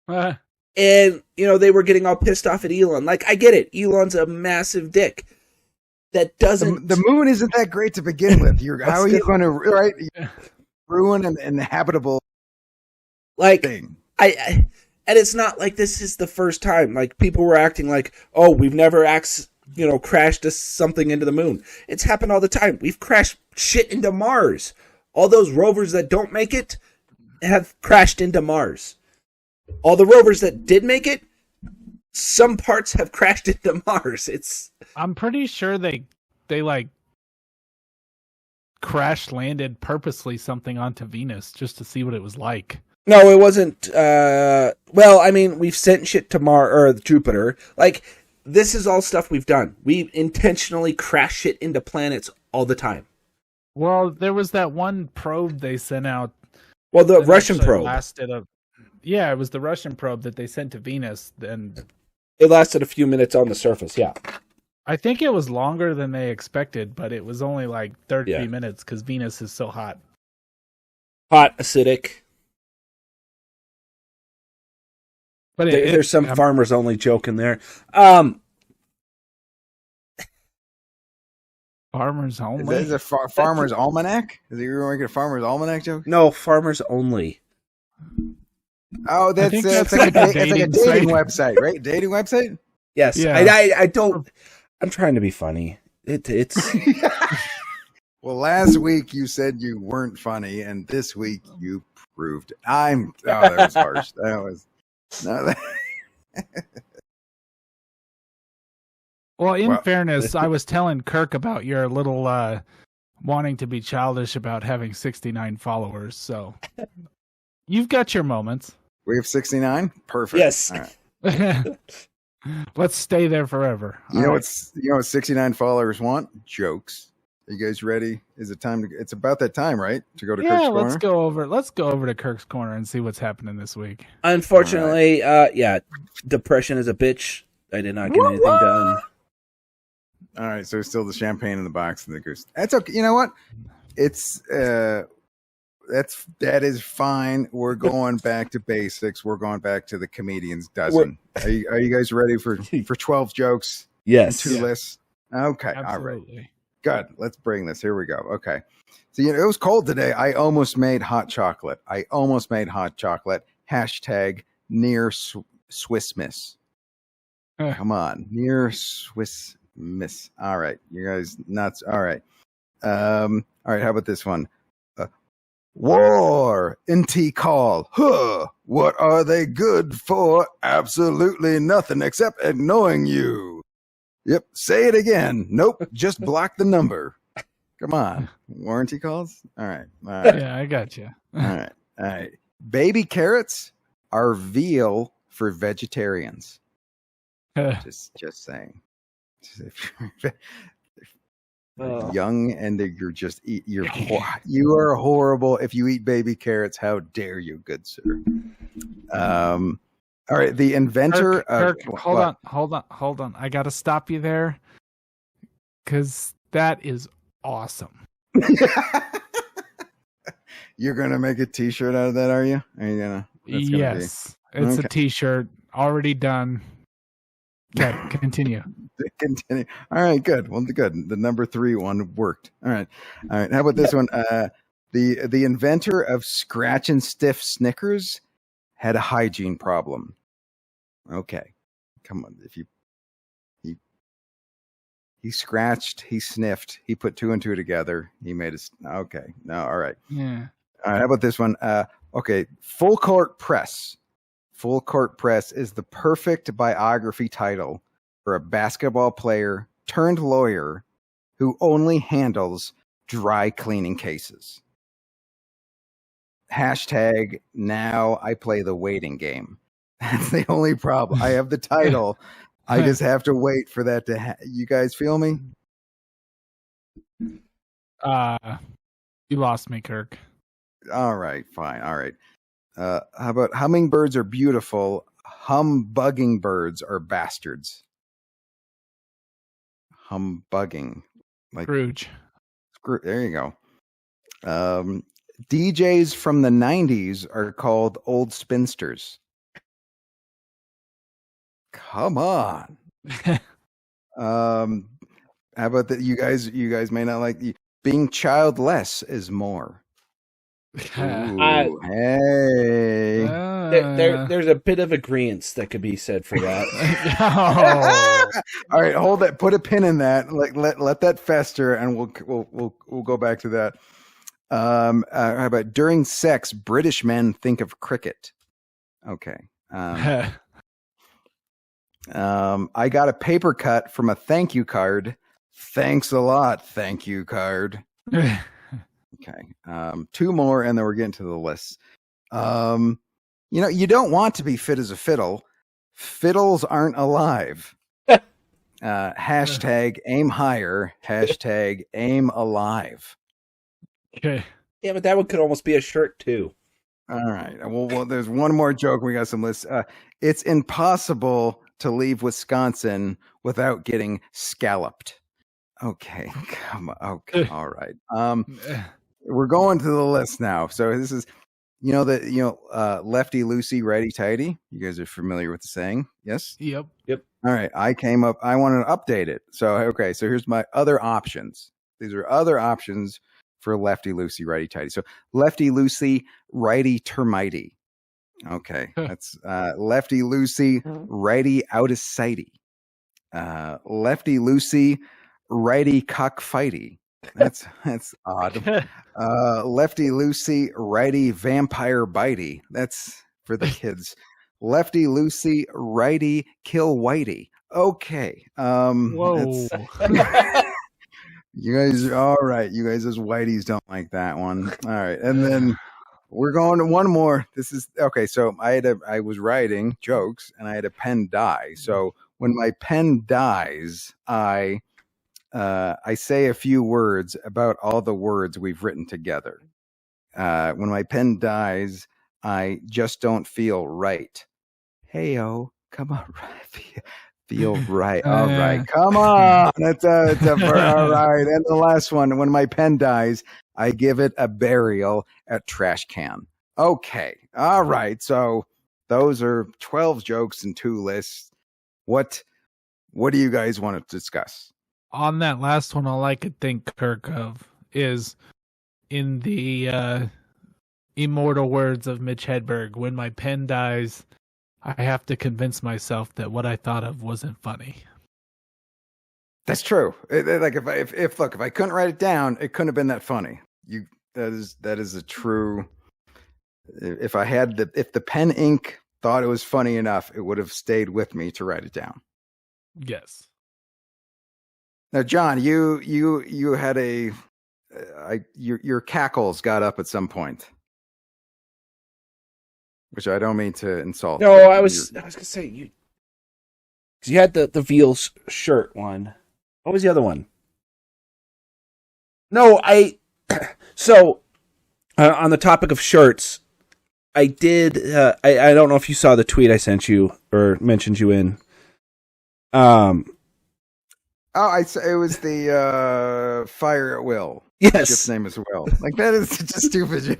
And they were getting all pissed off at Elon. Like I get it, Elon's a massive dick. That doesn't.
The moon isn't that great to begin with. How are you going to ruin an inhabitable thing?
And it's not like this is the first time. Like people were acting like, "Oh, we've never crashed something into the moon." It's happened all the time. We've crashed shit into Mars. All those rovers that don't make it have crashed into Mars. All the rovers that did make it, some parts have crashed into Mars.
I'm pretty sure they like crash landed purposely something onto Venus just to see what it was like.
No, it wasn't. Well, I mean, we've sent shit to Mars or Jupiter. Like this is all stuff we've done. We intentionally crash shit into planets all the time.
Well, there was that one probe they sent out.
Well, the Russian probe.
Yeah, it was the Russian probe that they sent to Venus, and
it lasted a few minutes on the surface. Yeah,
I think it was longer than they expected, but it was only like 30 minutes because Venus is so hot.
Hot, acidic.
But
there's some farmers only joke in there.
Farmers only.
Is that a farmer's almanac? Is it you're going to get a farmer's almanac joke?
No, farmers only.
Oh, that's like a dating website, right? Dating website?
Yes. Yeah. I don't. I'm trying to be funny. It's.
Well, last week you said you weren't funny, and this week you proved it. That was harsh. That was. No,
Well, in fairness, I was telling Kirk about your little wanting to be childish about having 69 followers. So you've got your moments.
We have 69? Perfect.
Yes.
All right.
Let's stay there forever.
You know what 69 followers want? Jokes. Are you guys ready? Is it time it's about that time, right? To go to Kirk's Corner?
Let's go over to Kirk's Corner and see what's happening this week.
Unfortunately, depression is a bitch. I did not get anything done.
All right, so still the champagne in the box and the goose. That's okay. You know what? It's that is fine. We're going back to basics. We're going back to the comedian's dozen. Are you guys ready for 12 jokes?
Yes.
Two lists. Okay.
Absolutely.
All right. Good. Let's bring this. Here we go. Okay. So, it was cold today. I almost made hot chocolate. Hashtag near Swiss Miss. Come on. Near Swiss Miss. All right. You guys nuts. All right. All right. How about this one? War, NT call. Huh. What are they good for? Absolutely nothing except annoying you. Yep. Say it again. Nope. Just block the number. Come on. Warranty calls? All right.
Yeah, I got you.
All right. Baby carrots are veal for vegetarians. Just saying. Young and you're just you are horrible if you eat baby carrots. How dare you, good sir? All right, the inventor
Kirk, hold on. I gotta stop you there because that is awesome.
You're gonna make a T-shirt out of that, are you? Are you gonna?
Yes, it's a T-shirt already done. Okay, continue.
Continue. All right, good. Well, good. The number 3 one worked. All right. How about this one? The inventor of Scratch and Stiff Snickers had a hygiene problem. Okay, come on. If he scratched, he sniffed, he put 2 and 2 together. He made a. Okay. No. All right.
Yeah.
All right. How about this one? Okay. Full Court Press. Full Court Press is the perfect biography title for a basketball player turned lawyer who only handles dry cleaning cases. Hashtag now I play the waiting game. That's the only problem. I have the title. I just have to wait for that to you guys feel me?
You lost me, Kirk.
All right, fine. All right. How about hummingbirds are beautiful, humbugging birds are bastards. Humbugging. Like
Scrooge.
There you go. DJs from the 90s are called old spinsters. Come on. How about that? You guys may not like being childless is more. Ooh, hey.
There's a bit of agreement that could be said for that.
All right, hold that. Put a pin in that. Let that fester, and we'll go back to that. How about during sex, British men think of cricket? Okay. I got a paper cut from a thank you card. Thanks a lot, thank you card. Okay. 2 more, and then we're getting to the list. You don't want to be fit as a fiddle. Fiddles aren't alive. Hashtag aim higher. Hashtag aim alive.
Okay.
Yeah, but that one could almost be a shirt too.
All right. Well, there's one more joke. We got some lists. It's impossible to leave Wisconsin without getting scalloped. Okay. Come on. Okay. All right. We're going to the list now. So this is, lefty loosey, righty tighty. You guys are familiar with the saying? Yes?
Yep.
All right. I wanted to update it. So here's my other options. These are other options for lefty loosey, righty tighty. So lefty loosey, righty termitey. Okay. That's lefty loosey, righty out of sighty. Lefty loosey, righty cockfighty. That's odd. Lefty loosey, righty vampire bitey. That's for the kids. Lefty loosey, righty kill whitey. Okay.
Whoa.
You guys, all right. You guys as whiteys don't like that one. All right. And then we're going to one more. This is okay. So I was writing jokes and I had a pen die. So when my pen dies, I say a few words about all the words we've written together. When my pen dies, I just don't feel right. Hey-o, come on, feel right. All right, come on. It's all right. And the last one, when my pen dies, I give it a burial at trash can. Okay, all right. So those are 12 jokes and 2 lists. What What do you guys want to discuss?
On that last one, all I could think, Kirk, of is in the immortal words of Mitch Hedberg, when my pen dies, I have to convince myself that what I thought of wasn't funny.
That's true. Like if I couldn't write it down, it couldn't have been that funny. That is a true. If the pen ink thought it was funny enough, it would have stayed with me to write it down.
Yes.
Now, John, you had your cackles got up at some point, which I don't mean to insult.
No, I was gonna say you had the veal shirt one. What was the other one? No, so on the topic of shirts, I did. I don't know if you saw the tweet I sent you or mentioned you in.
It was the Fire at Will.
Yes,
ship's name is Will. Like that is just stupid.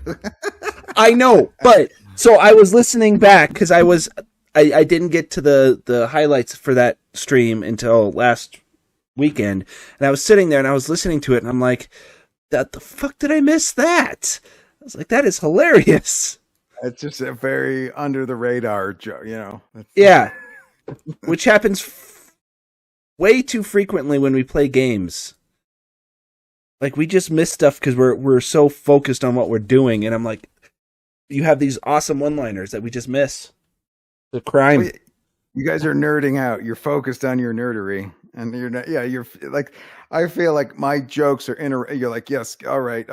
I know, but so I was listening back because I didn't get to the highlights for that stream until last weekend, and I was sitting there and I was listening to it, and I'm like, "That the fuck did I miss that?" I was like, "That is hilarious."
It's just a very under the radar joke,
Yeah, which happens way too frequently when we play games. Like we just miss stuff because we're so focused on what we're doing, and I'm like, you have these awesome one-liners that we just miss. The crime.
Well, you guys are nerding out. You're focused on your nerdery, and you're not. Yeah, you're like. I feel like my jokes are You're like, yes, all right.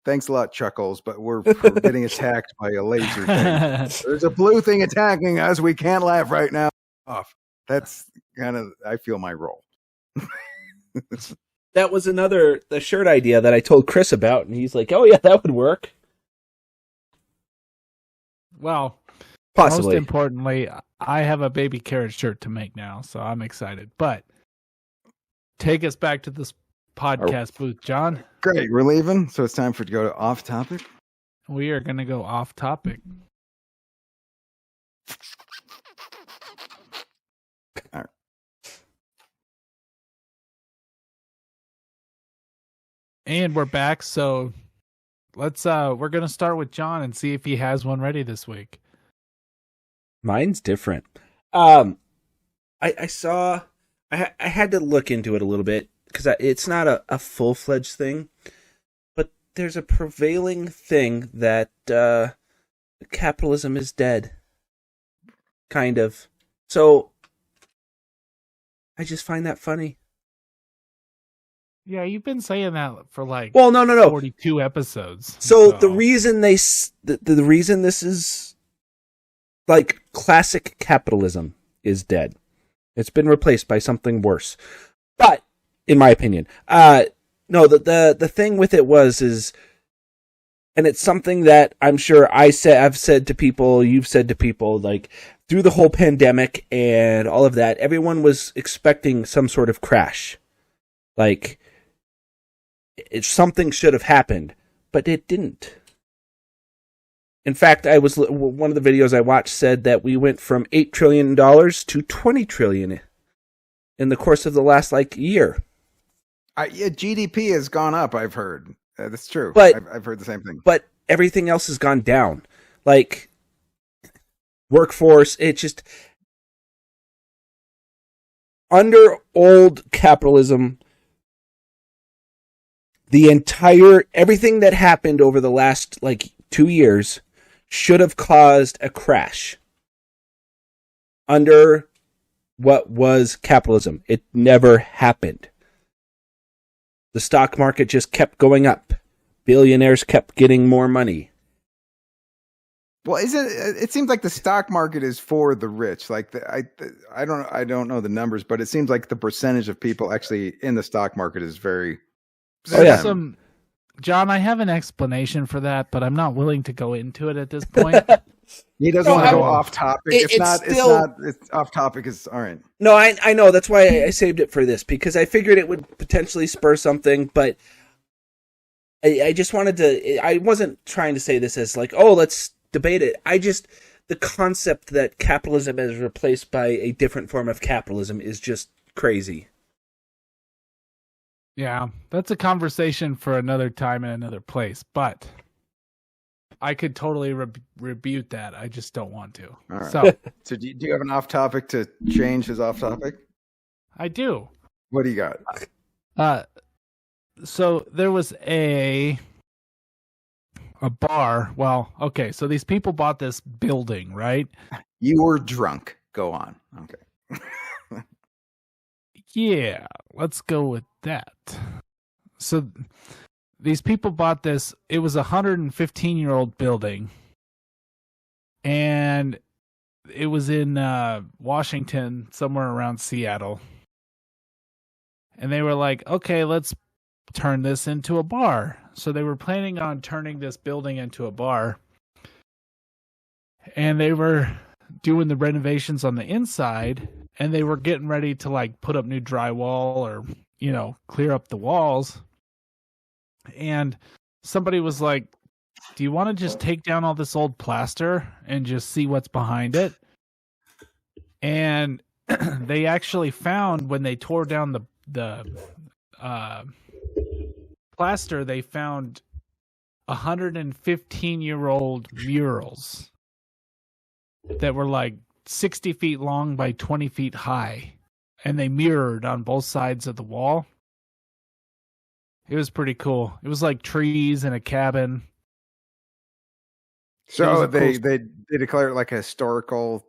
Thanks a lot, Chuckles, but we're getting attacked by a laser thing. There's a blue thing attacking us. We can't laugh right now. Off. That's kind of. I feel my role.
That was the shirt idea that I told Chris about, and he's like, "Oh yeah, that would work."
Well,
possibly.
Most importantly, I have a baby carrot shirt to make now, so I'm excited. But take us back to this podcast booth, John.
Great, we're leaving, so it's time to go to off topic.
We are going to go off topic.
All right.
And we're back, so we're going to start with John and see if he has one ready this week.
Mine's different. I had to look into it a little bit because it's not a full-fledged thing, but there's a prevailing thing that capitalism is dead. Kind of. So I just find that funny.
Yeah, you've been saying that for
no.
42 episodes.
So the reason the reason this is like classic capitalism is dead. It's been replaced by something worse. But in my opinion, no, the thing with it is, and it's something that I'm sure I've said to people, you've said to people, like through the whole pandemic and all of that, everyone was expecting some sort of crash. Like, something should have happened, but it didn't. In fact, one of the videos I watched said that we went from $8 trillion to $20 trillion in the course of the last year.
GDP has gone up. I've heard that's true.
But
I've heard the same thing.
But everything else has gone down. Like workforce, it just under old capitalism. Everything that happened over the last 2 years should have caused a crash under what was capitalism. It never happened. The stock market just kept going up. Billionaires kept getting more money.
Well, it seems like the stock market is for the rich. I don't know the numbers, but it seems like the percentage of people actually in the stock market is very.
John, I have an explanation for that, but I'm not willing to go into it at this point.
He doesn't want to go off topic. It's off topic. It's all right.
No, I know. That's why I saved it for this, because I figured it would potentially spur something, but I just wanted to. I wasn't trying to say this as let's debate it. The concept that capitalism is replaced by a different form of capitalism is just crazy.
Yeah, that's a conversation for another time and another place, but I could totally rebuke that. I just don't want to.
All right.
So
So do you have an off topic to change his off topic?
I do.
What do you got?
So there was a bar. Well, okay. So these people bought this building, right?
You were drunk. Go on. Okay.
Yeah, let's go with that. So these people bought this. It was a 115-year-old building, and it was in Washington, somewhere around Seattle. And they were like, okay, let's turn this into a bar. So they were planning on turning this building into a bar. And they were doing the renovations on the inside, and they were getting ready to like put up new drywall or, you know, clear up the walls. And somebody was like, do you want to just take down all this old plaster and just see what's behind it? And they actually found, when they tore down the plaster, they found 115-year-old murals that were like 60 feet long by 20 feet high, and they mirrored on both sides of the wall. It was pretty cool. It was like trees and a cabin.
So they declared it like a historical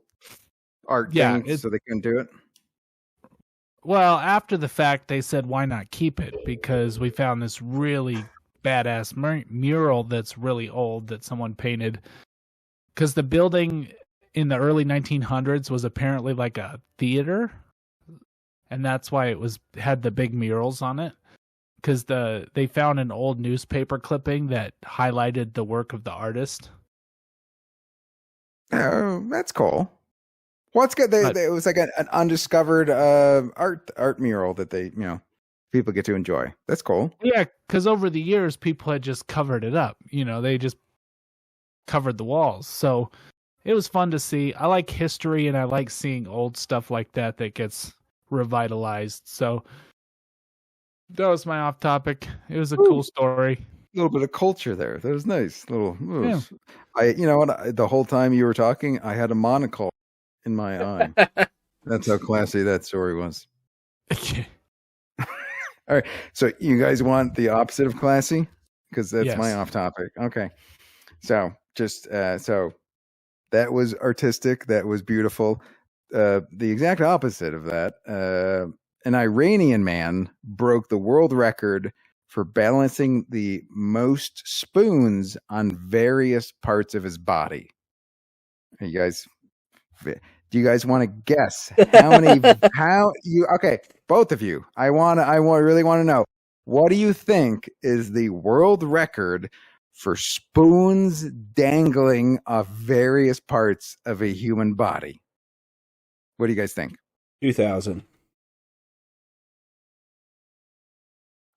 art thing, so they couldn't do it?
Well, after the fact, they said, why not keep it? Because we found this really badass mural that's really old that someone painted. Because the building in the early 1900s was apparently like a theater. And that's why it had the big murals on it. Because they found an old newspaper clipping that highlighted the work of the artist.
Oh, that's cool. Well, it's good. It was like an undiscovered art mural that people get to enjoy. That's cool.
Yeah, because over the years, people had just covered it up. You know, they just covered the walls. So it was fun to see. I like history, and I like seeing old stuff like that gets revitalized. So that was my off topic. It was a cool story.
A little bit of culture there. That was nice. Yeah. You know what? The whole time you were talking, I had a monocle in my eye. That's how classy that story was. All right. So you guys want the opposite of classy? Because that's my off topic. Okay. So so that was artistic. That was beautiful. The exact opposite of that. An Iranian man broke the world record for balancing the most spoons on various parts of his body. Do you guys want to guess how many? Okay, both of you. I really want to know. What do you think is the world record for spoons dangling off various parts of a human body? What do you guys think?
2000.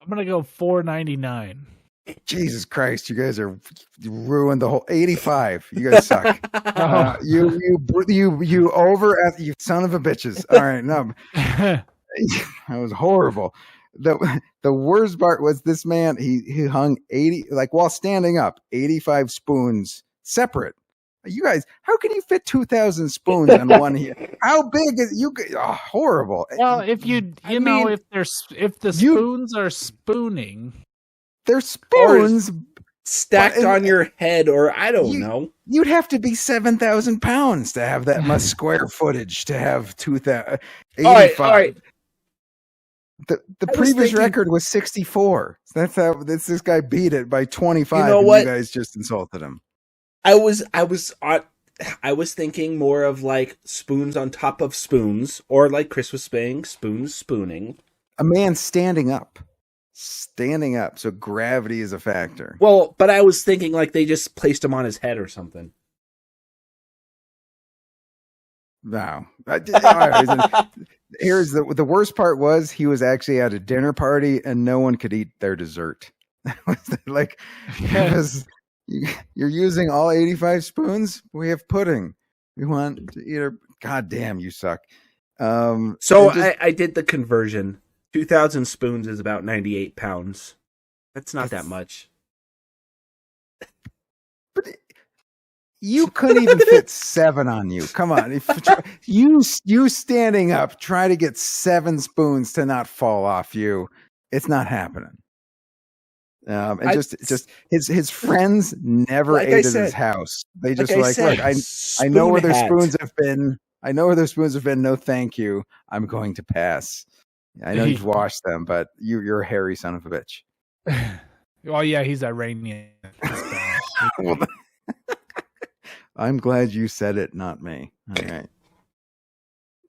I'm gonna go $4.99.
Jesus Christ, you guys ruined the whole 85. You guys suck. You son of a bitches. All right, no, that was horrible. The worst part was this man. He hung 80, like while standing up, 85 spoons separate. You guys, how can you fit 2,000 spoons on one here? How big is you? Oh, horrible.
Well, if if the spoons are spooning,
they're spoons
stacked on your head, or I don't know.
You'd have to be 7,000 pounds to have that much square footage to have 2,085. All right. The previous record was 64. That's how this guy beat it by 25. You know what? You guys just insulted him.
I was thinking more of like spoons on top of spoons, or like Chris was saying, spoons spooning.
A man standing up. So gravity is a factor.
Well, but I was thinking like they just placed him on his head or something.
No. Here's the worst part was he was actually at a dinner party and no one could eat their dessert. Like, you're using all 85 spoons? We have pudding. We want to eat our... God damn, you suck.
So I did the conversion. 2,000 spoons is about 98 pounds. That's not that much.
But you couldn't even fit 7 on you. Come on. If you standing up, try to get 7 spoons to not fall off you. It's not happening. And just his friends never ate at his house. They just look, I know where their spoons have been. I know where their spoons have been. No, thank you. I'm going to pass. I know you've washed them, but you're a hairy son of a bitch.
Well, yeah, he's Iranian.
Well, I'm glad you said it, not me. All right.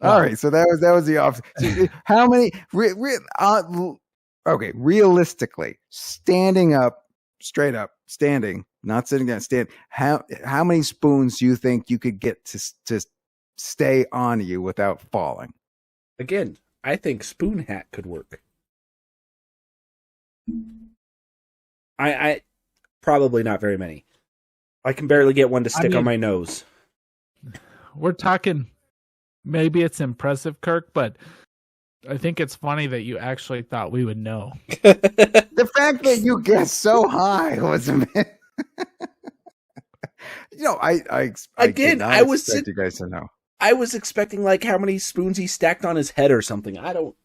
All right. So that was the opposite. How many? Okay, realistically, standing up, straight up, standing, not sitting down, stand. How many spoons do you think you could get to stay on you without falling?
Again, I think spoon hat could work. I probably not very many. I can barely get one to stick on my nose.
We're talking. Maybe it's impressive, Kirk, but I think it's funny that you actually thought we would know.
The fact that you guessed so high was amazing. I expect you guys to know.
I was expecting like how many spoons he stacked on his head or something. I don't.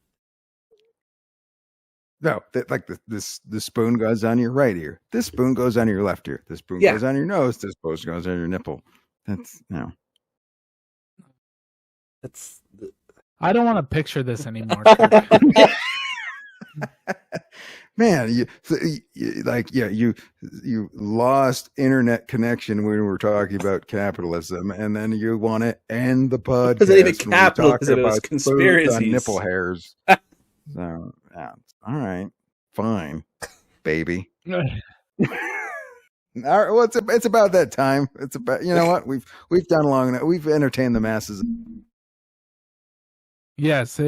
No, the spoon goes on your right ear. This spoon goes on your left ear. This spoon goes on your nose. This spoon goes on your nipple. That's
That's.
I don't want to picture this anymore.
Man, you lost internet connection when we were talking about capitalism, and then you want to end the podcast.
It wasn't even capitalism; it was conspiracies.
Nipple hairs. So, yeah. All right, fine, baby. All right, well, it's about that time. It's about what we've done long enough. We've entertained the masses.
Yes,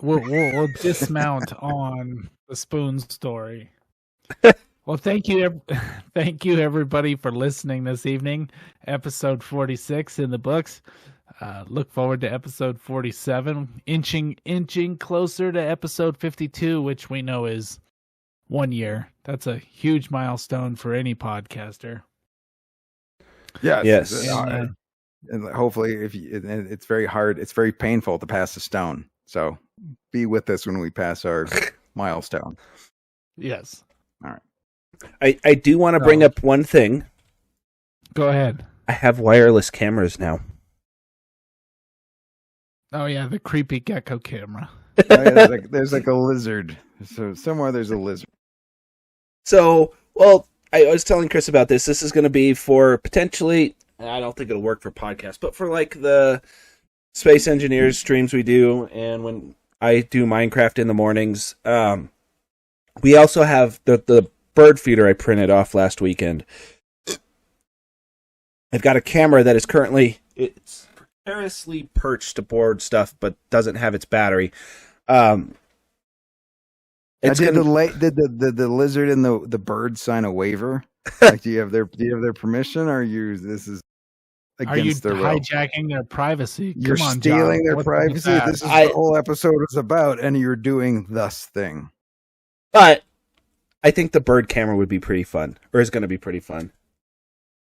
we'll dismount on the spoon story. Well, thank you everybody for listening this evening. Episode 46 in the books. Look forward to episode 47, inching closer to episode 52, which we know is 1 year. That's a huge milestone for any podcaster.
Yes. And hopefully, it's very hard. It's very painful to pass a stone. So be with us when we pass our milestone.
Yes.
All right.
I do want to bring up one thing.
Go ahead.
I have wireless cameras now.
Oh yeah, the creepy gecko camera.
There's like a lizard. So somewhere there's a lizard.
So, well, I was telling Chris about this. This is going to be for potentially. I don't think it'll work for podcasts, but for like the Space Engineers streams we do, and when I do Minecraft in the mornings, we also have the bird feeder I printed off last weekend. I've got a camera that is currently it's precariously perched aboard stuff, but doesn't have its battery.
Did the lizard and the bird sign a waiver? Like, do you have their permission, or this is against their will?
Are you hijacking their privacy?
You're stealing their privacy. This is the whole episode is about, and you're doing thus thing.
But I think the bird camera would be pretty fun, or is going to be pretty fun.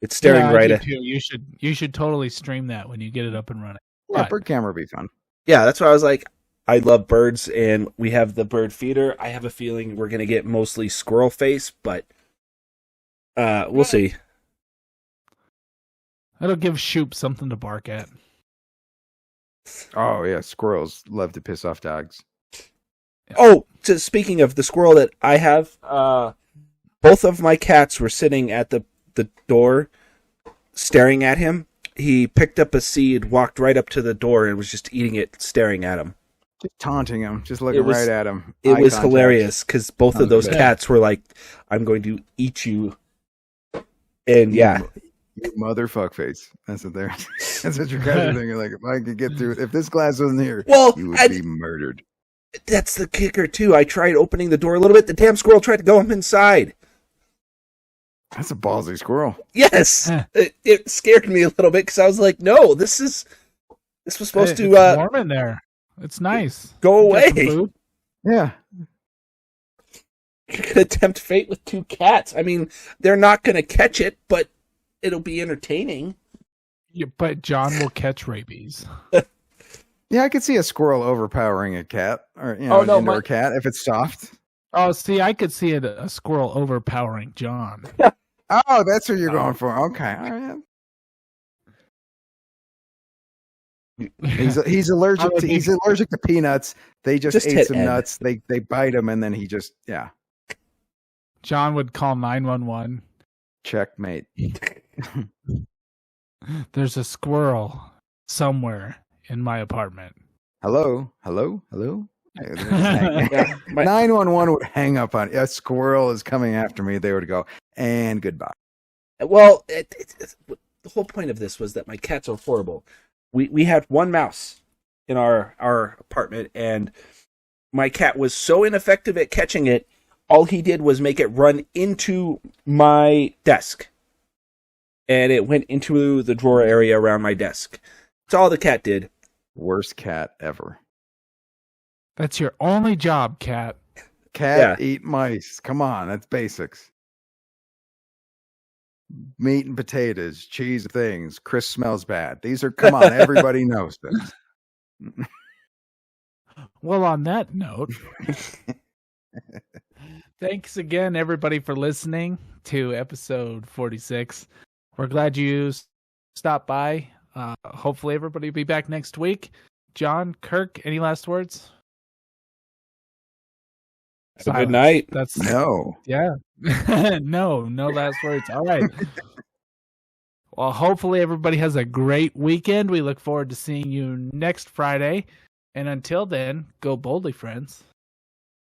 It's staring right at
you. You should totally stream that when you get it up and running.
Yeah, bird camera would be fun.
Yeah, that's why I was like, I love birds, and we have the bird feeder. I have a feeling we're going to get mostly squirrel face, but we'll see.
That'll give Shoop something to bark at.
Oh yeah, squirrels love to piss off dogs.
Oh, so speaking of the squirrel that I have, both of my cats were sitting at the door, staring at him. He picked up a seed, walked right up to the door, and was just eating it, staring at him.
Just taunting him, just looking right at him.
It was hilarious because both of those cats were like, "I'm going to eat you," and yeah.
You motherfuck face. That's what they're. That's what your guys are thinking. Like, if I could get through it, if this glass wasn't here, you would be murdered.
That's the kicker too. I tried opening the door a little bit. The damn squirrel tried to go up inside.
That's a ballsy squirrel.
Yes, it scared me a little bit because I was like, "No, this was supposed to."
It's warm in there. It's nice.
Go
Get some
away.
food.
Yeah.
You could tempt fate with 2 cats. I mean, they're not going to catch it, but it'll be entertaining.
Yeah, but John will catch rabies.
Yeah, I could see a squirrel overpowering a cat, or an indoor cat if it's soft.
Oh, see, I could see a squirrel overpowering John.
Oh, that's what you're going for. Okay, all right. He's allergic to peanuts. They just ate some nuts. They bite him, and then he just
John would call 911.
Checkmate.
There's a squirrel somewhere in my apartment.
Hello. 911 would hang up on a squirrel is coming after me. They would go, and goodbye.
Well, the whole point of this was that my cats are horrible. We had one mouse in our apartment, and my cat was so ineffective at catching it, all he did was make it run into my desk. And it went into the drawer area around my desk. That's all the cat did.
Worst cat ever.
That's your only job, cat.
Eat mice. Come on, that's basics. Meat and potatoes, cheese things. Chris smells bad. Come on, everybody knows this.
Well, on that note, thanks again, everybody, for listening to episode 46. We're glad you stopped by. Hopefully everybody will be back next week. John, Kirk, any last words?
Have a good night.
That's
no.
Yeah. No last words. All right. Well, hopefully everybody has a great weekend. We look forward to seeing you next Friday. And until then, go boldly, friends.